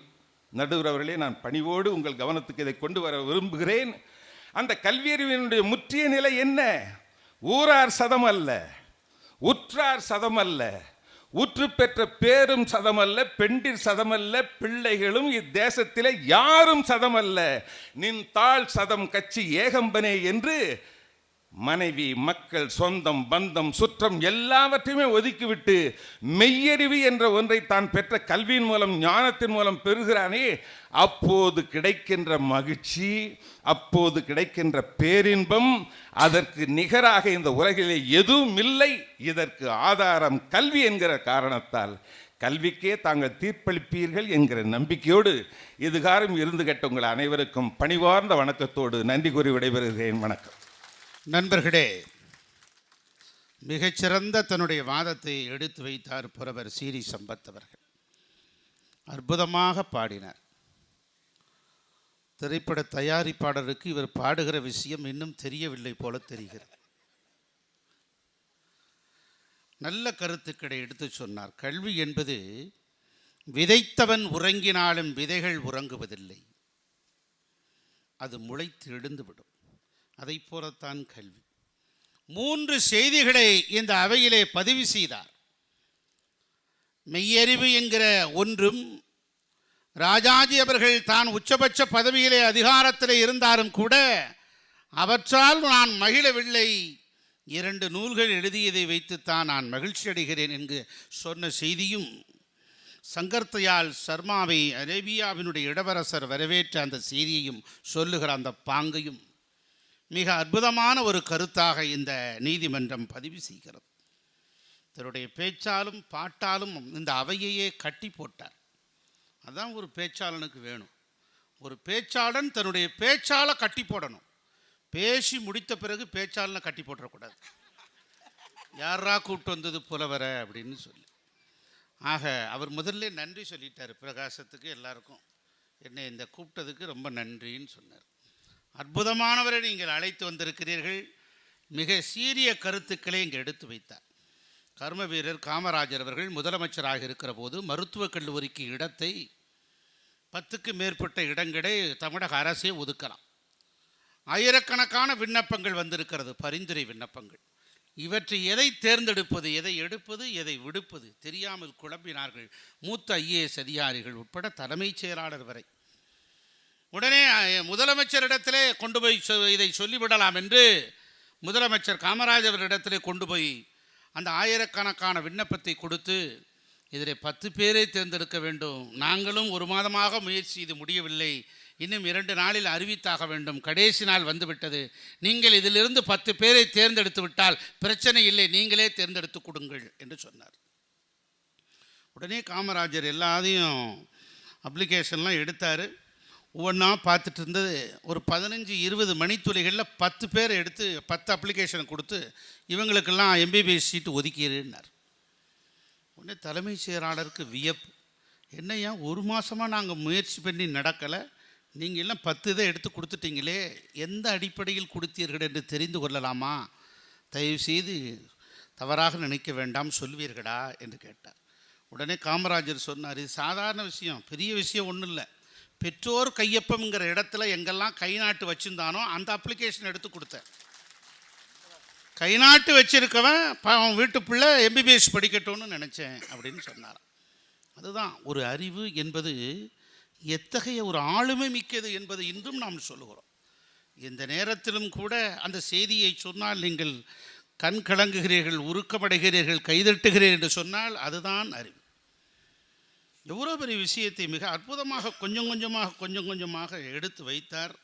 நடுவர் அவர்களே, நான் பணிவோடு உங்கள் கவனத்துக்கு இதை கொண்டு வர விரும்புகிறேன். அந்த கல்வியறிவினுடைய முற்றிய நிலை என்ன? ஊரார் சதம் அல்ல, உற்றார் சதம் அல்ல, உற்று பெற்ற பேரும் சதமல்ல, பெண்டிர் சதமல்ல, பிள்ளைகளும் இத்தேசத்திலே யாரும் சதமல்ல, நின் தாழ் சதம் கட்சி ஏகம்பனே என்று மனைவி, மக்கள், சொந்தம், பந்தம், சுற்றம் எல்லாவற்றையுமே ஒதுக்கிவிட்டு மெய்யறிவு என்ற ஒன்றை தான் பெற்ற கல்வியின் மூலம், ஞானத்தின் மூலம் பெறுகிறானே, அப்போது கிடைக்கின்ற மகிழ்ச்சி, அப்போது கிடைக்கின்ற பேரின்பம் அதற்கு நிகராக இந்த உலகிலே எதுவும் இல்லை. இதற்கு ஆதாரம் கல்வி என்கிற காரணத்தால் கல்விக்கே தாங்கள் தீர்ப்பளிப்பீர்கள் என்கிற நம்பிக்கையோடு இதுகாரம் இருந்து கேட்ட உங்கள் அனைவருக்கும் பணிவார்ந்த வணக்கத்தோடு நன்றி கூறி விடைபெறுகிறேன். வணக்கம். நண்பர்களே, மிகச்சிறந்த தன்னுடைய வாதத்தை எடுத்து வைத்தார் புரவர் சீரி சம்பத் அவர்கள். அற்புதமாக பாடினார். திரைப்பட தயாரிப்பாளருக்கு இவர் பாடுகிற விஷயம் இன்னும் தெரியவில்லை போல தெரிகிறது. நல்ல கருத்துக்களை எடுத்து சொன்னார். கல்வி என்பது விதைத்தவன் உறங்கினாலும் விதைகள் உறங்குவதில்லை, அது முளைத்து எழுந்துவிடும். அதை போலத்தான் கல்வி. 3 செய்திகளை இந்த அவையிலே பதிவு செய்தார். மெய்யறிவு என்கிற ஒன்றும், ராஜாஜி அவர்கள் தான் உச்சபட்ச பதவியிலே அதிகாரத்தில் இருந்தாலும் கூட அவற்றால் நான் மகிழவில்லை, 2 நூல்கள் எழுதியதை வைத்துத்தான் நான் மகிழ்ச்சி அடைகிறேன் என்று சொன்ன செய்தியும், சங்கர்தயாள் சர்மாவை அரேபியாவினுடைய இளவரசர் வரவேற்ற அந்த செய்தியையும் சொல்லுகிற அந்த பாங்கையும் மிக அற்புதமான ஒரு கருத்தாக இந்த நீதிமன்றம் பதிவு செய்கிறது. தன்னுடைய பேச்சாலும் பாட்டாலும் இந்த அவையையே கட்டி போட்டார். அதான் ஒரு பேச்சாளனுக்கு வேணும். ஒரு பேச்சாளன் தன்னுடைய பேச்சால கட்டி போடணும். பேசி முடித்த பிறகு பேச்சாளனை கட்டி போட்டுறக்கூடாது. யாரா கூப்பிட்டு வந்தது புலவர அப்படின்னு சொல்லி. ஆக அவர் முதல்ல நன்றி சொல்லிட்டார் பிரகாசத்துக்கு, எல்லாருக்கும். என்னை இந்த கூப்பிட்டதுக்கு ரொம்ப நன்றின்னு சொன்னார். அற்புதமானவரை நீங்கள் அழைத்து வந்திருக்கிறீர்கள். மிக சீரிய கருத்துக்களை இங்கே எடுத்து வைத்தார். கர்ம வீரர் காமராஜர் அவர்கள் முதலமைச்சராக இருக்கிற போது மருத்துவக் கல்லூரிக்கு இடத்தை 10க்கு மேற்பட்ட இடங்களை தமிழக அரசே ஒதுக்கலாம். ஆயிரக்கணக்கான விண்ணப்பங்கள் வந்திருக்கிறது, பரிந்துரை விண்ணப்பங்கள். இவற்றை எதை தேர்ந்தெடுப்பது, எதை எடுப்பது, எதை விடுப்பது தெரியாமல் குழம்பினார்கள் மூத்த IAS அதிகாரிகள் உட்பட தலைமைச் செயலாளர் வரை. உடனே முதலமைச்சரிடத்திலே கொண்டு போய் இதை சொல்லிவிடலாம் என்று முதலமைச்சர் காமராஜர் அவரிடத்திலே கொண்டு போய் அந்த ஆயிரக்கணக்கான விண்ணப்பத்தை கொடுத்து, இதில் 10 பேரை தேர்ந்தெடுக்க வேண்டும், நாங்களும் 1 மாதமாக முயற்சி செய்து முடியவில்லை, இன்னும் 2 நாளில் அறிவித்தாக வேண்டும், கடைசி நாள் வந்துவிட்டது, நீங்கள் இதிலிருந்து 10 பேரை தேர்ந்தெடுத்து விட்டால் பிரச்சனை இல்லை, நீங்களே தேர்ந்தெடுத்து கொடுங்கள் என்று சொன்னார். உடனே காமராஜர் எல்லாத்தையும் அப்ளிகேஷன்லாம் எடுத்தார். ஒவ்வொன்றா பார்த்துட்டு இருந்தது. ஒரு 15-20 மணித்துளிகளில் 10 பேரை எடுத்து 10 அப்ளிகேஷன் கொடுத்து இவங்களுக்கெல்லாம் MBBS சீட்டு ஒதுக்கிடுன்னார். உடனே தலைமைச் செயலாளருக்கு வியப்பு. என்னையா 1 மாதமாக நாங்கள் முயற்சி பண்ணி நடக்கலை, நீங்கள் எல்லாம் 10 இதை எடுத்து கொடுத்துட்டீங்களே, எந்த அடிப்படையில் கொடுத்தீர்கள் என்று தெரிந்து கொள்ளலாமா? தயவுசெய்து தவறாக நினைக்க வேண்டாம், சொல்வீர்களா என்று கேட்டார். உடனே காமராஜர் சொன்னார், இது சாதாரண விஷயம், பெரிய விஷயம் ஒன்றும் இல்லை. பெற்றோர் கையொப்பம்ங்கிற இடத்துல எங்கெல்லாம் கை நாட்டு வச்சுருந்தானோ அந்த அப்ளிகேஷன் எடுத்து கொடுத்தேன். கை நாட்டு வச்சிருக்கவன் அவன் வீட்டு பிள்ளை MBBS படிக்கட்டும்னு நினச்சேன் அப்படின்னு சொன்னார். அதுதான் ஒரு அறிவு என்பது எத்தகைய ஒரு ஆளுமை மிக்கது என்பது இன்றும் நாம் சொல்லுகிறோம். இந்த நேரத்திலும் கூட அந்த செய்தியை சொன்னால் நீங்கள் கண் கலங்குகிறீர்கள், உருக்கமடைகிறீர்கள், கைதட்டுகிறீர்கள் என்று சொன்னால் அதுதான் அறிவு. எவ்வளோ பெரிய விஷயத்தை மிக அற்புதமாக கொஞ்சம் கொஞ்சமாக எடுத்து வைத்தார்.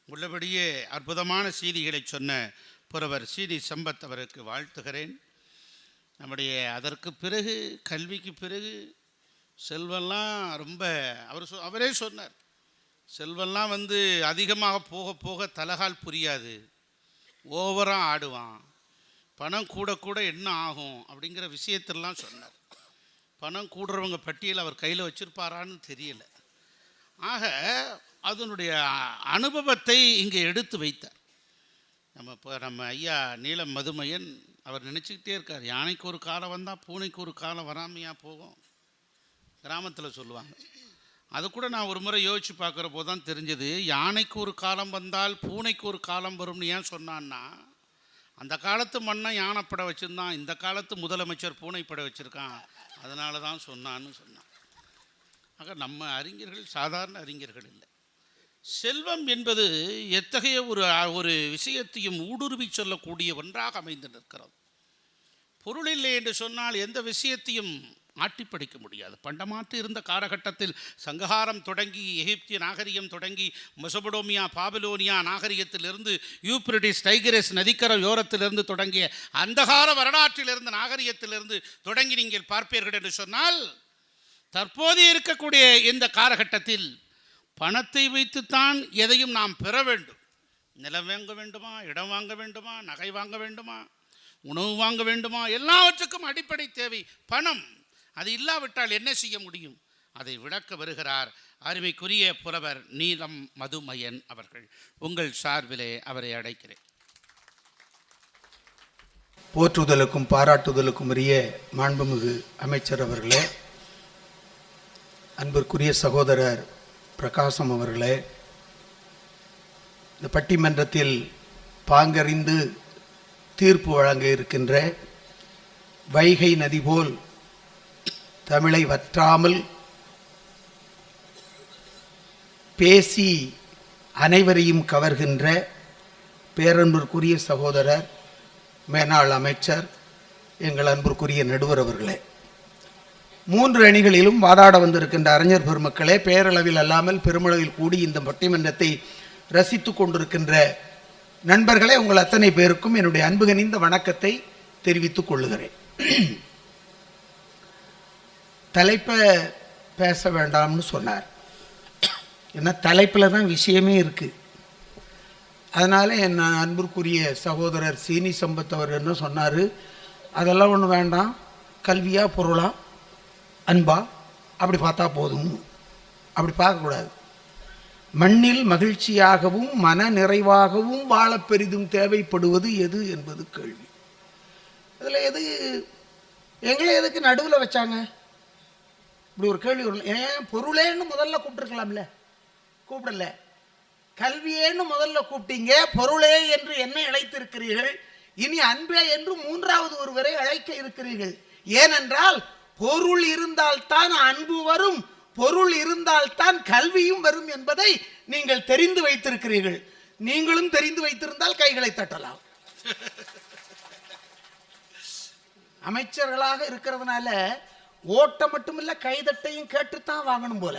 உள்ளபடியே அற்புதமான செய்திகளை சொன்ன புரவர் சீரி சம்பத் அவருக்கு வாழ்த்துகிறேன். நம்முடைய அதற்கு பிறகு கல்விக்கு பிறகு செல்வெல்லாம் ரொம்ப அவரே சொன்னார், செல்வெல்லாம் அதிகமாக போக போக தலகால் புரியாது, ஓவராக ஆடுவான், பணம் கூட என்ன ஆகும் அப்படிங்கிற விஷயத்தெல்லாம் சொன்னார். பணம் கூடுறவங்க பட்டியல் அவர் கையில் வச்சிருப்பாரான்னு தெரியல. ஆக அதனுடைய அனுபவத்தை இங்கே எடுத்து வைத்தார். நம்ம ஐயா நீலம் மதுமையன் அவர் நினச்சிக்கிட்டே இருக்கார், யானைக்கு ஒரு காலம் வந்தால் பூனைக்கு ஒரு காலம் வராமையாக போகும், கிராமத்தில் சொல்லுவாங்க. அது கூட நான் ஒரு முறை யோசித்து பார்க்குற போது தான் தெரிஞ்சது, யானைக்கு ஒரு காலம் வந்தால் பூனைக்கு ஒரு காலம் வரும்னு ஏன் சொன்னான்னா, அந்த காலத்து மன்னன் யானைப்படை வச்சுருந்தான், இந்த காலத்து முதலமைச்சர் பூனைப்படை வச்சுருக்கான், அதனால தான் சொன்னான்னு சொன்னான். ஆக நம்ம அறிஞர்கள் சாதாரண அறிஞர்கள் இல்லை. செல்வம் என்பது எத்தகைய ஒரு விஷயத்தையும் ஊடுருவி சொல்லக்கூடிய ஒன்றாக அமைந்து நிற்கிறது. பொருள் இல்லை என்று சொன்னால் எந்த விஷயத்தையும் ஆட்டி படிக்க முடியாது. பண்டமாற்று இருந்த காலகட்டத்தில் சங்ககாரம் தொடங்கி எகிப்திய நாகரிகம் தொடங்கி மெசபடோமியா பாபிலோனியா நாகரிகத்திலிருந்து யூப்ரடிஸ் டைகிரஸ் நதிக்கரை யோரத்திலிருந்து தொடங்கிய அந்தகால வரலாற்றிலிருந்து நாகரிகத்திலிருந்து தொடங்கி நீங்கள் பார்ப்பீர்கள் என்று சொன்னால், தற்போது இருக்கக்கூடிய இந்த காலகட்டத்தில் பணத்தை வைத்துத்தான் எதையும் நாம் பெற வேண்டும். நிலம் வாங்க வேண்டுமா, இடம் வாங்க வேண்டுமா, நகை வாங்க வேண்டுமா, உணவு வாங்க வேண்டுமா, எல்லாவற்றுக்கும் அடிப்படை தேவை பணம். அது இல்லாவிட்டால் என்ன செய்ய முடியும்? அதை விளக்க வருகிறார் அருமைக்குரிய புலவர் நீலம் மதுமையன் அவர்கள். உங்கள் சார்பிலே அவரை அழைக்கிறேன். போற்றுதலுக்கும் பாராட்டுதலுக்கும் உரிய மாண்புமிகு அமைச்சர் அவர்களே, அன்பிற்குரிய சகோதரர் பிரகாசம் அவர்களே, இந்த பட்டிமன்றத்தில் பாங்கறிந்து தீர்ப்பு வழங்க இருக்கின்ற வைகை நதி போல் தமிழை வற்றாமல் பேசி அனைவரையும் கவர்கின்ற பேரன்பிற்குரிய சகோதரர் மேனாள் அமைச்சர் எங்கள் அன்பிற்குரிய நடுவர் அவர்களே, 3 அணிகளிலும் வாதாட வந்திருக்கின்ற அறிஞர் பெருமக்களே, பேரளவில் அல்லாமல் பெருமளவில் கூடி இந்த பட்டிமன்றத்தை ரசித்து கொண்டிருக்கின்ற நண்பர்களே, உங்கள் அத்தனை பேருக்கும் என்னுடைய அன்பு கனிந்த வணக்கத்தை தெரிவித்துக் கொள்ளுகிறேன். தலைப்பை பேச வேண்டாம்னு சொன்னார். ஏன்னா தலைப்பில் தான் விஷயமே இருக்குது. அதனால் என் அன்பிற்குரிய சகோதரர் சீனி சம்பத் அவர் என்ன சொன்னார், அதெல்லாம் ஒன்றும் வேண்டாம், கல்வியா பொருளா அன்பா அப்படி பார்த்தா போதும். அப்படி பார்க்கக்கூடாது. மண்ணில் மகிழ்ச்சியாகவும் மன நிறைவாகவும் வாழ பெரிதும் தேவைப்படுவது எது என்பது கேள்வி. அதில் எங்களை எதுக்கு நடுவில் வச்சாங்க? இப்படி ஒரு கேள்வி வரல. ஏன் பொருளேன்னு முதல்ல கூப்பிட்டுருக்கலாம்ல, கூப்பிடல. கல்வியேன்னு முதல்ல கூப்பிட்டீங்க, பொருளே என்று என்ன அழைத்திருக்கிறீர்கள், இனி அன்பே என்று 3வது ஒருவரை அழைக்க இருக்கிறீர்கள். ஏனென்றால் பொருள் இருந்தால்தான் அன்பு வரும், பொருள் இருந்தால்தான் கல்வியும் வரும் என்பதை நீங்கள் தெரிந்து வைத்திருக்கிறீர்கள். நீங்களும் தெரிந்து வைத்திருந்தால் கைகளை தட்டலாம். அமைச்சர்களாக இருக்கிறதுனால ஓட்ட மட்டுமில்ல கைதட்டையும் கேட்டுத்தான் வாங்கணும் போல.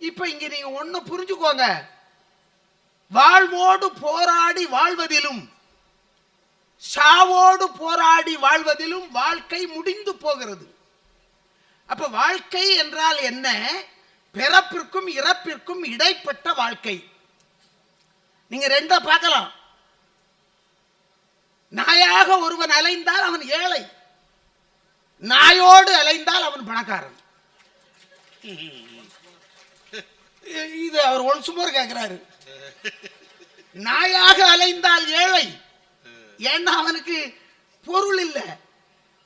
இப்ப இங்க நீங்க ஒண்ணு புரிஞ்சுக்கோங்க, வாழ்வோடு போராடி வாழ்வதிலும் சாவோடு போராடி வாழ்வதிலும் வாழ்க்கை முடிந்து போகிறது. அப்ப வாழ்க்கை என்றால் என்ன? பிறப்பிற்கும் இறப்பிற்கும் இடைப்பட்ட வாழ்க்கை. நீங்க ரெண்டா பார்க்கலாம். நாயாக ஒருவன் அலைந்தால் அவன் ஏழை, நாயோடு அலைந்தால் அவன் பணக்காரன். இது அவர் ஒன்ஸ் மோர் கேட்கிறாரு. நாயாக அலைந்தால் ஏழை, ஏன்னா அவனுக்கு பொருள் இல்லை.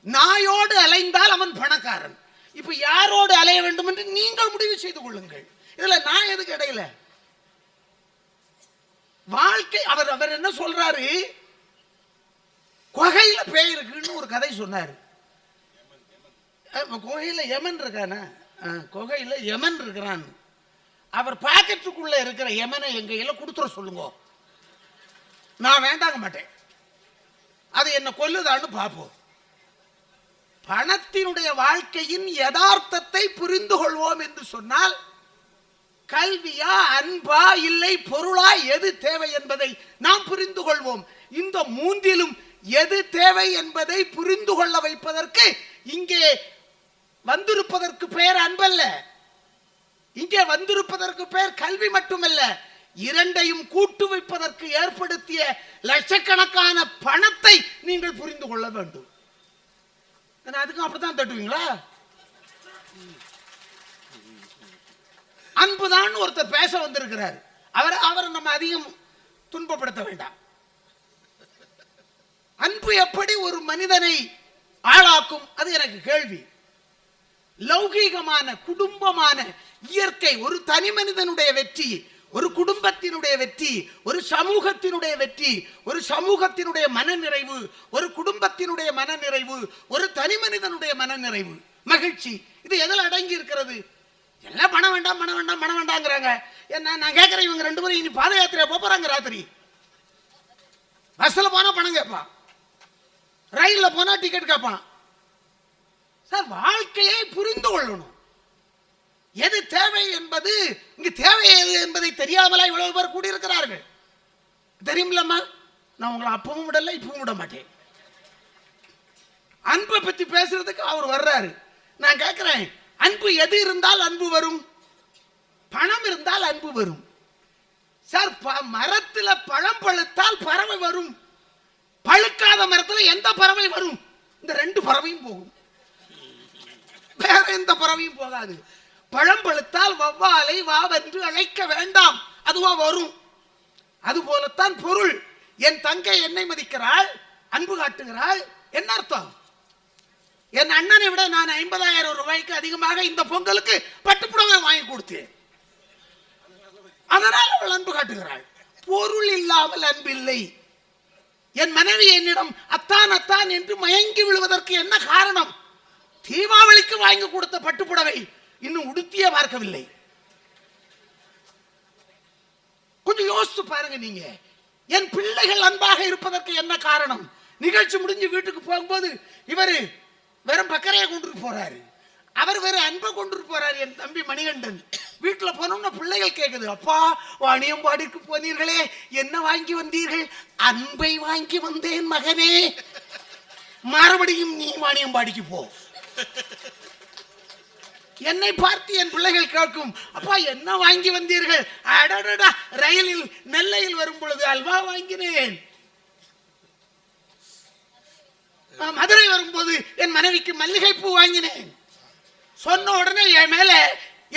நாயோடு அலைந்தால் அவன் பணக்காரன். இப்ப யாரோடு அலைய வேண்டும் என்று நீங்கள் முடிவு செய்து கொள்ளுங்கள். இதுல நான் எதுக்கு இடையில? வாழ்க்கை அவர் என்ன சொல்றாரு, குகையில பேய் இருக்குன்னு ஒரு கதை சொன்னாரு. குகையில யமன் இருக்கானா? குகையில யமன் இருக்கிறான். அவர் பாக்கெட்டுக்குள்ள இருக்கிற யமனை எங்க கையில கொடுத்துட சொல்லுங்க, நான் வேண்டாங்க மாட்டேன், அது என்ன கொல்லுதான்னு பார்ப்போம். பணத்தினுடைய வாழ்க்கையின் யதார்த்தத்தை புரிந்து கொள்வோம் என்று சொன்னால் கல்வியா அன்பா இல்லை பொருளா எது தேவை என்பதை நாம் புரிந்து கொள்வோம். இந்த 3லும் எது தேவை என்பதை புரிந்து கொள்ள வைப்பதற்கு இங்கே வந்திருப்பதற்கு பெயர் அன்பல்ல, இங்கே வந்திருப்பதற்கு பெயர் கல்வி மட்டுமல்ல, இரண்டையும் கூட்டு வைப்பதற்கு ஏற்படுத்திய லட்சக்கணக்கான பணத்தை நீங்கள் புரிந்து கொள்ள வேண்டும். அதுக்கும் அப்படித்தான் தட்டுவீங்களா? அன்புதான் ஒருத்தர் பேச வந்திருக்கிறார். அவரை நம்ம அதிகம் துன்பப்படுத்த வேண்டாம். அன்பு எப்படி ஒரு மனிதனை ஆளாக்கும், அது எனக்கு கேள்வி. லௌகீகமான குடும்பமான இயற்கை ஒரு தனி மனிதனுடைய வெற்றி, ஒரு குடும்பத்தினுடைய வெற்றி, ஒரு சமூகத்தினுடைய வெற்றி, ஒரு சமூகத்தினுடைய மனநிறைவு, ஒரு குடும்பத்தினுடைய மனநிறைவு, ஒரு தனி மனிதனுடைய மனநிறைவு, மகிழ்ச்சி, இது எதில் அடங்கி இருக்கிறது? எல்லாம் பணம் வேண்டாம் பணம் வேண்டாம் பணம் வேண்டாங்கிறாங்க. என்ன நான் கேட்கிறேன், இவங்க 2 பேரும் இனி பாத யாத்திரையா போறாங்க. ராத்திரி பஸ்ல போனா பணம் கேட்பான், ரயில்ல போனா டிக்கெட் கேட்பான். சார், வாழ்க்கையை புரிந்து கொள்ளணும். எது தேவை என்பது, இங்கு தேவை எது என்பதை தெரியாமலா இவ்வளவு பேர் கூடியிருக்கிறார்கள். தெரியுமில்லம்மா, நான் உங்களை அப்பவும் விடல இப்பவும் விட மாட்டேன். அன்பை பத்தி பேசுறதுக்கு அவர் வர்றாரு. நான் கேட்கிறேன், அன்பு எது இருந்தால் அன்பு வரும்? பணம் இருந்தால் அன்பு வரும். சார் மரத்துல பழம் பழுத்தால் பறவை வரும், பழுக்காத மரத்துல எந்த பறவை வரும்? இந்த 2 பறவையும் போகும், வேற எந்த பறவையும் போகாது. பழம் பழுத்தால் வவ்வாலை வாவென்று அழைக்க வேண்டாம், அதுவா வரும். அதுபோலத்தான் பொருள். என் தங்கை என்னை மதிக்கிறாள், அன்பு காட்டுகிறாள், என்ன அர்த்தம்? என் அண்ணனை விட நான் 50,000 ரூபாய்க்கு அதிகமாக இந்த பொங்கலுக்கு பட்டுப்புடவை வாங்கி கொடுத்தேன், அதனால் அவள் அன்பு காட்டுகிறாள். பொருள் இல்லாமல் அன்பில்லை. என் மனைவி என்னிடம் அத்தான் அத்தான் என்று மயங்கி விழுவதற்கு என்ன காரணம்? தீபாவளிக்கு வாங்கி கொடுத்த பட்டுப்புடவை இன்னும் உடுத்தியே பார்க்கவில்லை. கொஞ்சம் யோசித்து பாருங்க நீங்க. என் பிள்ளைகள் அன்பாக இருப்பதற்கு என்ன காரணம்? நிகழ்ச்சி முடிஞ்சு வீட்டுக்கு போகும்போது இவரு வெறும் பக்கரையை கொண்டு போறாரு, அவர் வேற அன்பை கொண்டு போறாரு. என் தம்பி மணிகண்டன் வீட்டுல போனோம்னா பிள்ளைகள் கேக்குது, அப்பா வாணியம்பாடிக்கு போனீர்களே, என்ன வாங்கி வந்தீர்கள்? அன்பை வாங்கி வந்தேன் மகனே, மறுபடியும் நீ வாணியம்பாடிக்கு போ. என்னை பார்த்து என் பிள்ளைகள் கேட்கும், அப்பா என்ன வாங்கி வந்தீர்கள்? அடடடா, ரயிலில் நெல்லையில் வரும் பொழுது அல்வா வாங்கினேன். மதுரை வரும்போது என் மனைவிக்கு மல்லிகை பூ வாங்கினேன். சொன்ன உடனே என் மேல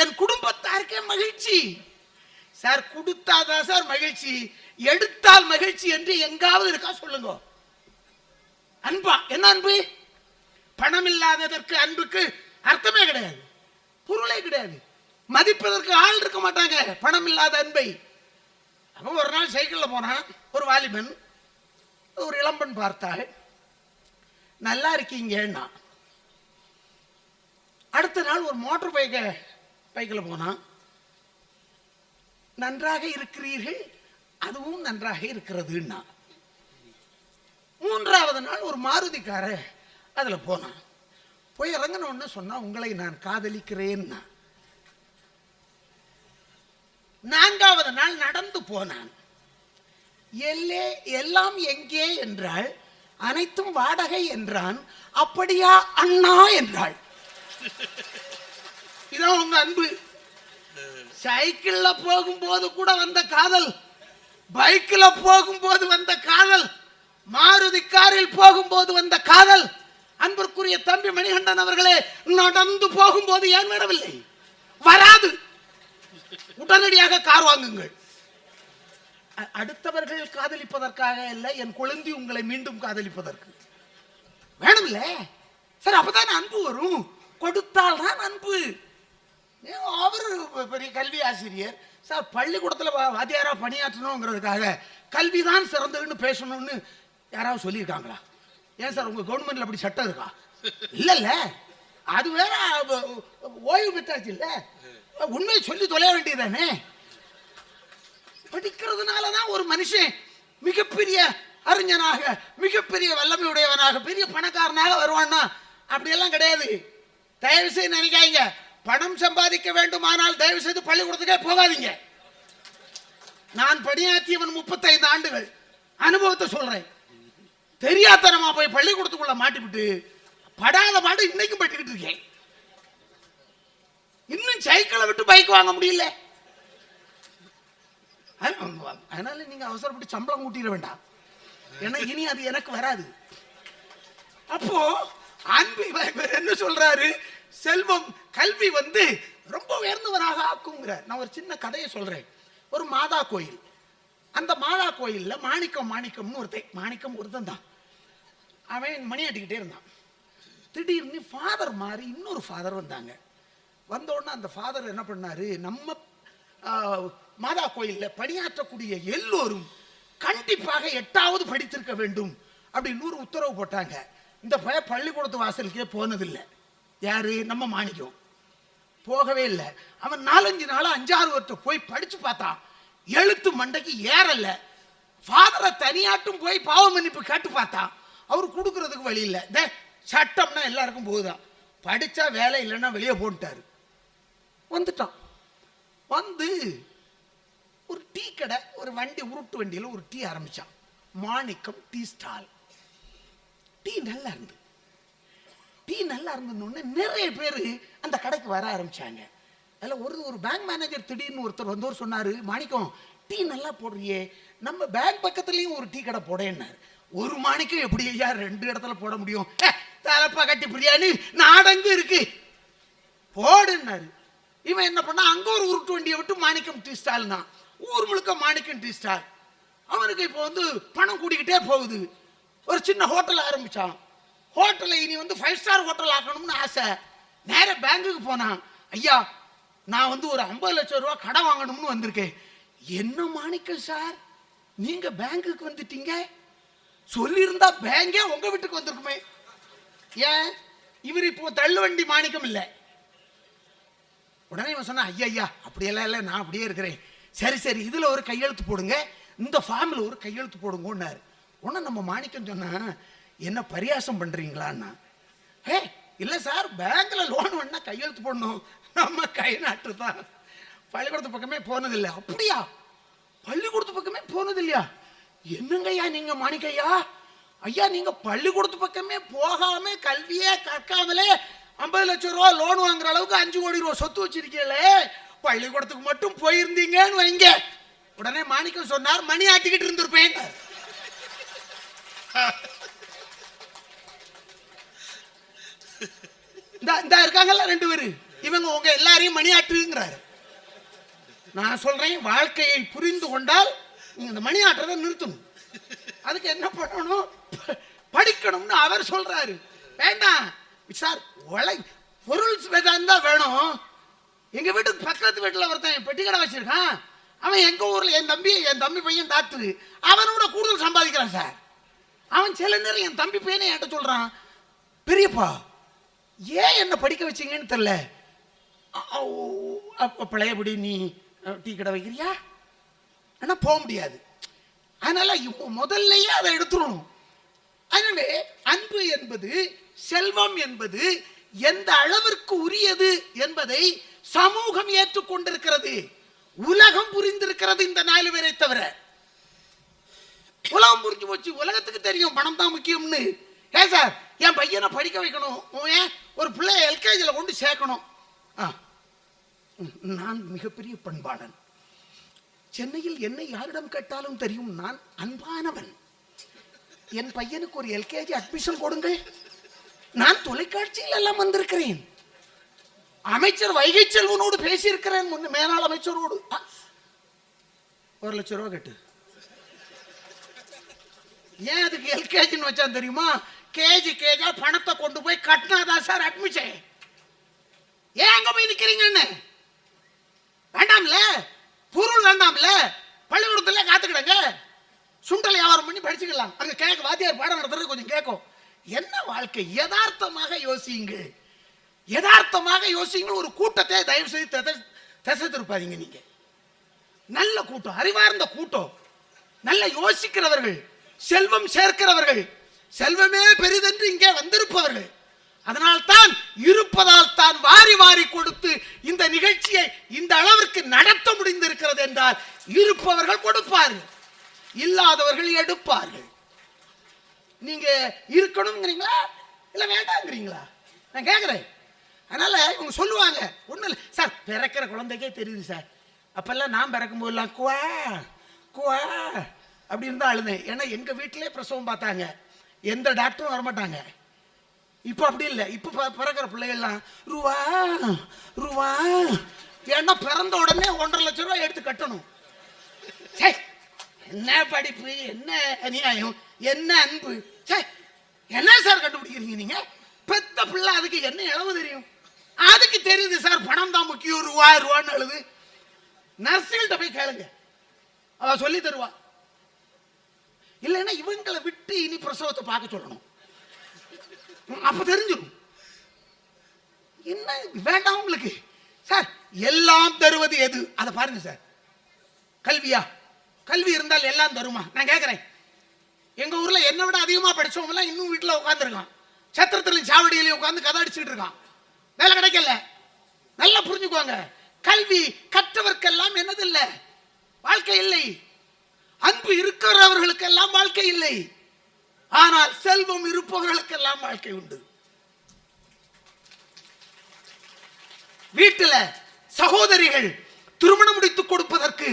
என் குடும்பத்தாருக்கே மகிழ்ச்சி. சார் கொடுத்தாதான் சார் மகிழ்ச்சி, எடுத்தால் மகிழ்ச்சி என்று எங்காவது இருக்கா சொல்லுங்க. அன்பா என்ன அன்பு? பணம் இல்லாததற்கு அன்புக்கு அர்த்தமே கிடையாது, பொருளே கிடையாது. மதிப்பதற்கு ஆள் இருக்க மாட்டாங்க பணம் இல்லாத அன்பை. அப்போ ஒரு நாள் சைக்கிள்ல போனான் ஒரு வாலிபன், ஒரு இளம்பெண் பார்த்தாள், நல்லா இருக்கீங்கன்னா. அடுத்த நாள் ஒரு மோட்டர் பைக்கில் போனான், நன்றாக இருக்கிறீர்கள், அதுவும் நன்றாக இருக்கிறதுன்னா. 3வது நாள் ஒரு மாருதிக்கார அதுல போனான், போய் இறங்கின சொன்னா உங்களை நான் காதலிக்கிறேன்னா. 4வது நாள் நடந்து போனான், எல்லாம் எங்கே என்றால் அனைத்தும் வாடகை என்றான். அப்படியா அண்ணா என்றாள். இதான் உங்க அன்பு. சைக்கிள்ல போகும்போது கூட வந்த காதல், பைக்கில் போகும்போது வந்த காதல், மாருதி காரில் போகும்போது வந்த காதல். அன்பிற்குரிய தம்பி மணிகண்டன் அவர்களே, நடந்து போகும்போது ஏன் வரவில்லை? வராது. உடனடியாக கார் வாங்குங்கள். அடுத்தவர்கள் காதலிப்பதற்காக இல்லை, என் குழந்தை உங்களை மீண்டும் காதலிப்பதற்கு வேணும்ல சார். அப்பதான் அன்பு வரும், கொடுத்தால் தான் அன்பு. அவர் பெரிய கல்வி ஆசிரியர் சார், பள்ளிக்கூடத்தில் வாத்தியாரா பணியாற்றணுங்கிறதுக்காக கல்விதான் சிறந்ததுன்னு பேசணும்னு யாராவது சொல்லியிருக்காங்களா? ஏன் சார் உங்க கவர்மெண்ட்ல அப்படி சட்டம் இருக்கா? இல்லல்ல, அது வேற ஓய்வு பெற்றாச்சு இல்ல, உண்மையை சொல்லி தொலைய வேண்டியதானே. படிக்கிறதுனாலதான் ஒரு மனுஷன் மிகப்பெரிய அறிஞனாக, மிகப்பெரிய வல்லமை உடையவனாக, பெரிய பணக்காரனாக வருவான்னா அப்படியெல்லாம் கிடையாது. தயவு செய்து நினைக்காதீங்க, பணம் சம்பாதிக்க வேண்டுமானால் தயவு செய்து பள்ளிக்கூடத்துக்கே போகாதீங்க. நான் பணியாற்றியவன் 35 ஆண்டுகள் அனுபவத்தை சொல்றேன். தெரியாதனமா போய் பள்ளிக்கூடத்துக்குள்ள மாட்டிவிட்டு படாத பாடு இன்னைக்கும் பட்டுக்கிட்டு இருக்கேன். இன்னும் சைக்கிளை விட்டு பைக் வாங்க முடியல. அதனால நீங்க அவசரப்பட்டு சம்பளம் கூட்டிட வேண்டாம், ஏன்னா இனி அது எனக்கு வராது. அப்போ அன்பு என்ன சொல்றாரு? செல்வம் கல்வி ரொம்ப உயர்ந்தவராக ஆக்குங்கிறார். நான் ஒரு சின்ன கதையை சொல்றேன். ஒரு மாதா கோயில், அந்த மாதா கோயில்ல மாணிக்கம்னு ஒருத்தன் தான். அவன் மணியாட்டிக்கிட்டே இருந்தான். திடீர்னு ஃபாதர் மாதிரி இன்னொரு ஃபாதர் வந்தாங்க. வந்த உடனே அந்த ஃபாதர் என்ன பண்ணாரு, நம்ம மாதா கோயில்ல பணியாற்றக்கூடிய எல்லோரும் கண்டிப்பாக 8வது படித்திருக்க வேண்டும் அப்படின்னு ஒரு உத்தரவு போட்டாங்க. இந்த பள்ளிக்கூடத்து வாசலுக்கே போனதில்லை. யாரு? நம்ம மாணிக்கம் போகவே இல்லை. அவன் 4-5 நாளா 5-6 வருஷம் போய் படிச்சு பார்த்தான், எழுத்து மண்டைக்கு ஏறல. ஃபாதரை தனியாட்டும் போய் பாவ மன்னிப்பு கேட்டு பார்த்தான், அவர் கொடுக்கறதுக்கு வழி இல்லை. சட்டம்னா எல்லாருக்கும் போகுதான், படிச்சா வேலை இல்லைன்னா வெளியே போட்டாரு. வந்துட்டான். ஒரு டீ கடை, ஒரு வண்டி, உருட்டு வண்டியில் ஒரு டீ ஆரம்பிச்சான். மாணிக்கம் டீ ஸ்டால். டீ நல்லா இருந்ததுன்னு நிறைய பேர் அந்த கடைக்கு வர ஆரம்பிச்சாங்க. அதில் ஒரு பேங்க் மேனேஜர் திடீர்னு ஒருத்தர் சொன்னாரு, மாணிக்கம் டீ நல்லா போடுறியே, நம்ம பேங்க் பக்கத்துலயும் ஒரு டீ கடை போடேன்னாரு. ஒரு மாணிக்கம் எப்படி ஐயா 2 இடத்துல போட முடியும்? தலப்பா கட்டி பிரியாணி நாடங்கு இருக்கு போடுன்னாரு. இவன் என்ன பண்ணா, அங்க ஒரு உருட்டு வண்டியை விட்டு மாணிக்கம் டீ ஸ்டால் தான், ஊர் முழுக்க மாணிக்கம் டீ ஸ்டால். அவனுக்கு இப்போ வந்து பணம் கூடிக்கிட்டே போகுது. ஒரு சின்ன ஹோட்டல் ஆரம்பிச்சான். ஹோட்டலை இனி வந்து 5 ஸ்டார் ஹோட்டல் ஆக்கணும்னு ஆசை. நேர பேங்குக்கு போனான். ஐயா, நான் வந்து ஒரு 50 லட்சம் ரூபா கடன் வாங்கணும்னு வந்திருக்கேன். என்ன மாணிக்கம் சார், நீங்க பேங்குக்கு வந்துட்டீங்க? சொல்லியிருந்தா பேங்கே உங்க வீட்டுக்கு வந்திருக்குமே. ஏன் இவர் இப்போ தள்ளுவண்டி மாணிக்கம் இல்லை. உடனே இவன் சொன்னா, ஐயா அப்படியெல்லாம் இல்லை, நான் அப்படியே இருக்கிறேன். சரி இதுல ஒரு கையெழுத்து போடுங்க, இந்த ஃபார்ம்ல ஒரு கையெழுத்து போடுங்கன்னாரு. உடனே நம்ம மாணிக்கம் சொன்னா, என்ன பரியாசம் பண்றீங்களான்னா, இல்ல சார், பேங்க்ல லோன் வேணா கையெழுத்து போடணும், நம்ம கை நாட்டு தான், பள்ளிக்கூடத்து பக்கமே போனதில்லை. அப்படியா, பள்ளிக்கூடத்து பக்கமே போனது இல்லையா? என்னங்கய்யா நீங்க மாணிக்கையா, ஐயா நீங்க பள்ளிக்கூடத்து பக்கமே போகாம கல்வியே கற்காமலே 50 லட்சம் ரூபா லோன் வாங்குற அளவுக்கு 5 கோடி ரூபா சொத்து வச்சிருக்கீங்களே, பள்ளிக்கூடத்துக்கு மட்டும் போயிருந்தீங்கன்னு வைங்க. உடனே மாணிக்கம் சொன்னார், மணி ஆட்டிக்கிட்டு இருந்திருப்பேன். இந்த இருக்காங்கல்ல 2 பேரு, இவங்க உங்க எல்லாரையும் மணி ஆட்டுங்கிறாரு. நான் சொல்றேன், வாழ்க்கையை புரிந்து கொண்டால் நீங்க இந்த மணி ஆட்டுறதை நிறுத்தணும். அதுக்கு என்ன பண்ணணும், படிக்கணும்னு அவர் சொல்றாரு. வேண்டாம் சார், பொருள் தான் வேணும். எங்க வீட்டுக்கு பக்கத்து வீட்டுல ஒருத்தன் பெட்டி கடை வச்சிருக்கான். அவன் எங்க ஊர்ல என் தம்பி பையன் டாக்டர், அவனோட கூடுதல் சம்பாதிக்கிறான் சார். அவன் சில நேரம் என் தம்பி பையனை என்கிட்ட சொல்றான், பெரியப்பா ஏன் என்ன படிக்க வச்சீங்கன்னு தெரியல, பழையபடி நீ டீ கடை வைக்கிறியா? ஆனா போக முடியாது. அதனால முதல்லயே அதை எடுத்துடணும். அதனால அன்பு என்பது, செல்வம் என்பது எந்த அளவிற்கு உரியது என்பதை சமூகம் ஏற்றுக்கொண்டிருக்கிறது, உலகம் புரிந்திருக்கிறது. இந்த 4 பேரை தவிர உலகம் புரிஞ்சு போச்சு. உலகத்துக்கு தெரியும் பணம் தான் முக்கியம்னு. ஏன் சார், என் பையனை படிக்க வைக்கணும், ஒரு பிள்ளைய எல்கேஜியில் கொண்டு சேர்க்கணும். நான் மிகப்பெரிய பண்பாளன். சென்னையில் என்னை யாரிடம் கேட்டாலும் தெரியும், நான் அன்பானவன். என் பையனுக்கு ஒரு எல்கேஜி அட்மிஷன் கொடுங்கள். நான் தொலைக்காட்சியில் எல்லாம் வந்திருக்கிறேன். அமைச்சர் வைகை செல்வனோடு பேசியிருக்கிறேன், மேலாள் அமைச்சரோடு. 1 லட்சம் ரூபா கட்டு. ஏன் அதுக்கு எல்கேஜின்னு வச்சான் தெரியுமா? கேஜா பணத்தை கொண்டு போய் கட்டினாதான் சார் அட்மிஷன். ஏன் அங்க போய் நிக்கிறீங்கன்னு வேண்டாம்ல, பொருள் வேண்டாம்ல, பள்ளிக்கூடத்துல காத்துக்கிடுங்க, சுண்டல் வியாபாரம் பண்ணி படிச்சுக்கலாம். அங்க கேட்க வாத்தியார் பாடம் நடத்துறது கொஞ்சம் கேட்கும். என்ன வாழ்க்கை, யதார்த்தமாக யோசிங்க, யதார்த்தமாக யோசிங்க. ஒரு கூட்டத்தை தயவு செய்து திசை திருப்பாதீங்க. நீங்க நல்ல கூட்டம், அறிவார்ந்த கூட்டம், நல்ல யோசிக்கிறவர்கள், செல்வம் சேர்க்கிறவர்கள், செல்வமே பெரிதென்று இங்கே வந்திருப்பவர்கள். அதனால் தான் இருப்பதால் தான் வாரி வாரி கொடுத்து இந்த நிகழ்ச்சியை இந்த அளவிற்கு நடத்த முடிந்திருக்கிறது என்றால் இருப்பவர்கள் கொடுப்பார்கள், இல்லாதவர்கள் எடுப்பார்கள். நீங்க இருக்கணும்ங்கிறீங்களா இல்ல வேண்டாங்கிறீங்களா? நான் கேட்கிறேன். அதனால இவங்க சொல்லுவாங்க, ஒன்றும் இல்லை சார், பிறக்கிற குழந்தைக்கே தெரியுது சார். அப்பெல்லாம் நான் பிறக்கும் போதெல்லாம் குவா குவா அப்படி இருந்தால் அழுதேன். ஏன்னா எங்க வீட்டிலே பிரசவம் பார்த்தாங்க, எந்த டாக்டரும் வரமாட்டாங்க. இப்போ அப்படி இல்லை. இப்போ பிறக்கிற பிள்ளைகள்லாம் ரூவா ரூவா, ஏன்னா பிறந்த உடனே 1.5 லட்சம் ரூபாய் எடுத்து கட்டணும். என்ன படிப்பு, என்ன அநியாயம், என்ன அன்பு, என்ன சார் கண்டுபிடிக்கிறீங்க நீங்க? பெத்த பிள்ளை அதுக்கு என்ன இளவு தெரியும்? அதுக்கு தெரியுது சார் பணம் தான் முக்கியம், ரூபான்னு அழுது. நர்ஸுகள்கிட்ட போய் கேளுங்க, அவ சொல்லி தருவா. இல்லைன்னா இவங்களை விட்டு இனி பிரசவத்தை பார்க்க சொல்லணும், அப்ப தெரிஞ்சிடும். என்ன வேண்டாம் உங்களுக்கு சார், எல்லாம் தருவது எது அதை பாருங்க சார். கல்வியா? கல்வி இருந்தால் எல்லாம் தருமா? நான் கேட்கிறேன். எங்க ஊர்ல என்னை விட அதிகமா படிச்சவங்க எல்லாம் இன்னும் வீட்டுல உட்காந்துருக்கான், சத்திரத்திலையும் சாவடியிலையும் உட்காந்து கதை அடிச்சுட்டு இருக்கான், வேலை கிடைக்கல. நல்லா புரிஞ்சுக்குவாங்க, கல்வி கற்றவர்க்கெல்லாம் என்னது இல்லை, வாழ்க்கை இல்லை. அன்பு இருக்கிறவர்களுக்கெல்லாம் வாழ்க்கை இல்லை, ஆனால் செல்வம் இருப்பவர்களுக்கெல்லாம் வாழ்க்கை உண்டு. வீட்டில் சகோதரிகள் திருமணம் முடித்துக் கொடுப்பதற்கு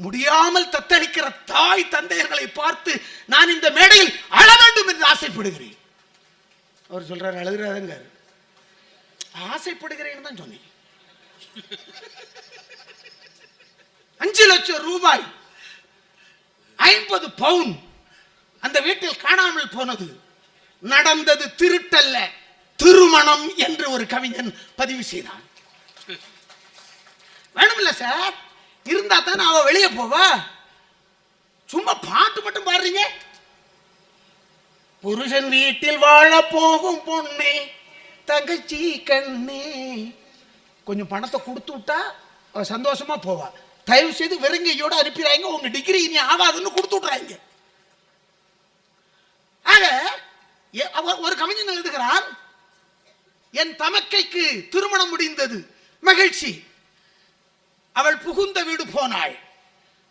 முடியாமல் தத்தளிக்கிற தாய் தந்தையர்களை பார்த்து நான் இந்த மேடையில் அழ வேண்டும் என்று ஆசைப்படுகிறேன். அவர் சொல்றாரு, அழுகிறாருங்க. ஆசைப்படுகிறேன்னு தான் சொன்னேன். 5 லட்சம் ரூபாய் 50 பவுன் அந்த வீட்டில் காணாமல் போனது. நடந்தது திருட்டல்ல, திருமணம் என்று ஒரு கவிஞன் பதிவு செய்தான். வேணுமில்ல சார், இருந்தா தானே அவ வெளியே போவா. சும்மா பாட்டு மட்டும் பாடுறீங்க. புருஷன் வீட்டில் வாழ போகும் பொண்ணே தங்கச்சி கண்ணே, கொஞ்சம் பணத்தை கொடுத்து விட்டா அவ சந்தோஷமா போவா. தயவு செய்து வெறுங்கையோட அனுப்பிடுறாங்க. உங்க டிகிரி இனி ஆகாதுன்னு கொடுத்து விட்றாங்க. ஆக ஒரு கவிஞன் எழுதுகிறான், என் தமக்கைக்கு திருமணம் முடிந்தது, மகிழ்ச்சி. அவள் புகுந்த வீடு போனாள்.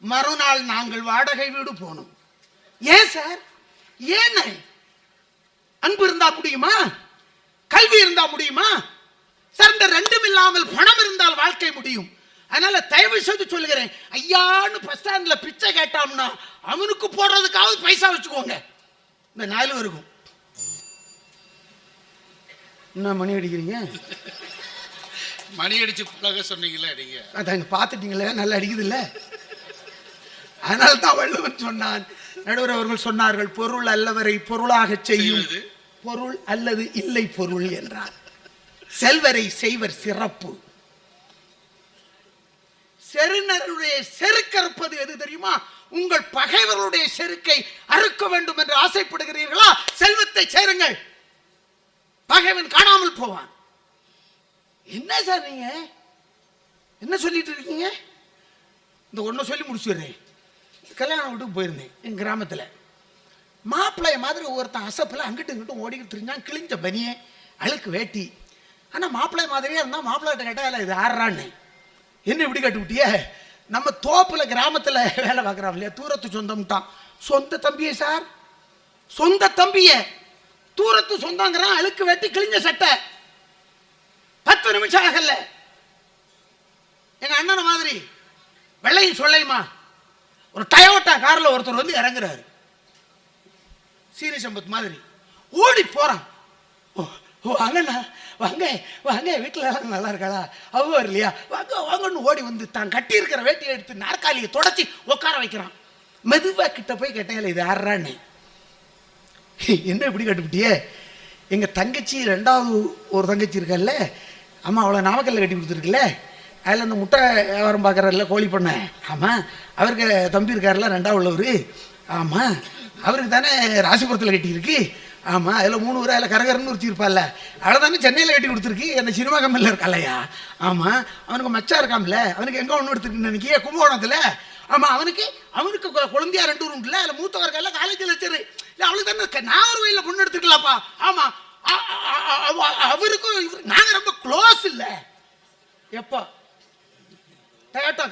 மறுநாள் நாங்கள் வாடகை வீடு போனோம். ஏன் சார்? ஏன்? அன்பு இருந்தா முடியுமா? கல்வி இருந்தா முடியுமா சார்? இந்த ரெண்டும் இல்லாமல் பணம் இருந்தால் வாழ்க்கை முடியும். அதனால தயவு செய்து சொல்லுகிறேன், ஐயான்னு பஸ் ஸ்டாண்ட்ல பிச்சை கேட்டாம்னா அவனுக்கு போடுறதுக்காவது பைசா வச்சுக்கோங்க. இந்த 4 இருக்கும். என்ன மணி அடிக்கிறீங்க? மணி அடிச்சு பழக சொன்னீங்களே நீங்க. அதாங்க பார்த்துட்டீங்களே, நல்லா அடிக்குது இல்ல? அதனால தான் வள்ளுவன் சொன்னான், நடுவர் அவர்கள் சொன்னார்கள், பொருள் அல்லவரை பொருளாக செய்யும் பொருள் அல்லது இல்லை பொருள் என்றார். செல்வரை செய்வர் சிறப்பு. செருநருடைய செருக்கறுப்பது எது தெரியுமா? உங்கள் பகைவர்களுடைய செருக்கை அறுக்க வேண்டும் என்று ஆசைப்படுகிறீர்களா? செல்வத்தை சேருங்கள், பகைவன் காணாமல் போவான். என்ன சார் நீங்க என்ன சொல்லிட்டு இருக்கீங்க? இந்த ஒன்றை சொல்லி முடிச்சுடுறேன். கல்யாணம் வீட்டுக்கு போயிருந்தேன். என் கிராமத்தில் மாப்பிள்ளைய மாதிரி ஒருத்தன் அசப்பில் அங்கிட்டு இங்கிட்டும் ஓடிக்கிட்டு இருந்தான். கிழிஞ்ச பனியே, அழுக்கு வேட்டி. ஆனால் மாப்பிள்ளை மாதிரியே இருந்தால் மாப்பிள்ளைகிட்ட கேட்டால் இது ஆடுறான்னு. என்ன இப்படி கட்டுவிட்டியே? நம்ம தோப்பில் கிராமத்தில் வேலை பார்க்குறான் இல்லையா, தூரத்து சொந்தம்ட்டான். சொந்த தம்பியே சார், சொந்த தம்பியே, தூரத்து சொந்தங்கிறான். அழுக்கு வேட்டி, கிழிஞ்ச சட்டை. 10 நிமிஷம் ஆகல. எங்க அண்ணனை மாதிரி வெள்ளையும் சொல்லையுமா ஒரு டயோட்டா கார்ல ஒருத்தர் வந்து இறங்குறாரு. சீனி சம்பத் மாதிரி ஓடி போறான். ஓ அண்ணா வாங்க வாங்க, வீட்டில் எல்லாம் நல்லா இருக்காளா? அவங்க வரலையா? வாங்க வாங்கன்னு ஓடி வந்து தான் கட்டி இருக்கிற வேட்டியை எடுத்து நாற்காலியை தொடச்சி உட்கார வைக்கிறான். மெதுவா கிட்ட போய் கேட்டேன், இது ஆடுறான்னு. என்ன இப்படி கட்டுப்பிட்டியே? எங்க தங்கச்சி 2வது ஒரு தங்கச்சி இருக்கல்ல, அம்மா அவளை நாமக்கல்ல கட்டி கொடுத்துருக்குல்ல, அதில் அந்த முட்டை வியாபாரம் பார்க்குறாருல, கோழி பண்ண. ஆமாம், அவருக்கு தம்பி இருக்காருல்ல 2வது உள்ளவர். ஆமாம், அவருக்கு தானே ராசிபுரத்தில் கட்டியிருக்கு. ஆமாம், அதில் 3 பேர் அதில் கரகரன்னு ஒருத்திருப்பாள்ல, அவளை தானே சென்னையில் கட்டி கொடுத்துருக்கு. அந்த சினிமா கம்பெனியில் இருக்காளையா? ஆமாம், அவனுக்கு மச்சா இருக்காமல, அவனுக்கு எங்கே ஒன்று எடுத்துருக்கு நினைக்கி கும்பகோணத்தில். ஆமாம், அவனுக்கு குழந்தையா 2 உண்டுல, அதில் மூத்தவர்கள் காலேஜில் வச்சிரு. இல்லை அவளுக்கு தானே நாகர்கோயிலில் பொண்ணு எடுத்துக்கலாப்பா. ஆமாம், அவருக்கும் நாங்கள் ரொம்ப க்ளோஸ் இல்லை. எப்போ டயோட்டா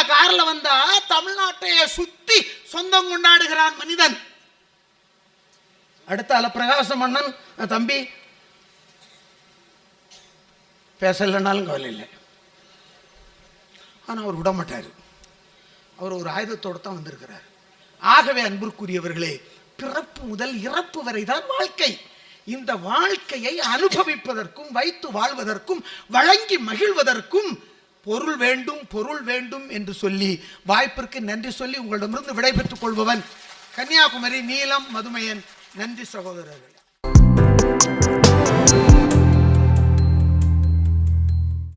கார்ல வந்தா தமிழ்நாட்டையே சுத்தி சொந்தம் கொண்டாடுகிறான் மனிதன். அடுத்த பிரகாச மன்னன் தம்பி பேசலனாலும் கவலை இல்லை. ஆனா அவர் விட மாட்டாரு. அவர் ஒரு ஆயுதத்தோடு தான் வந்திருக்கிறார். ஆகவே அன்பிற்குரியவர்களே, பிறப்பு முதல் இறப்பு வரை தான் வாழ்க்கை. இந்த வாழ்க்கையை அனுபவிப்பதற்கும் வைத்து வாழ்வதற்கும் வழங்கி மகிழ்வதற்கும் பொருள் வேண்டும் என்று சொல்லி வாய்ப்பிற்கு நன்றி சொல்லி உங்களிடமிருந்து விடைபெற்றுக் கொள்பவன் கன்னியாகுமரி நீலம் மதுமையன். நன்றி சகோதரர்கள்.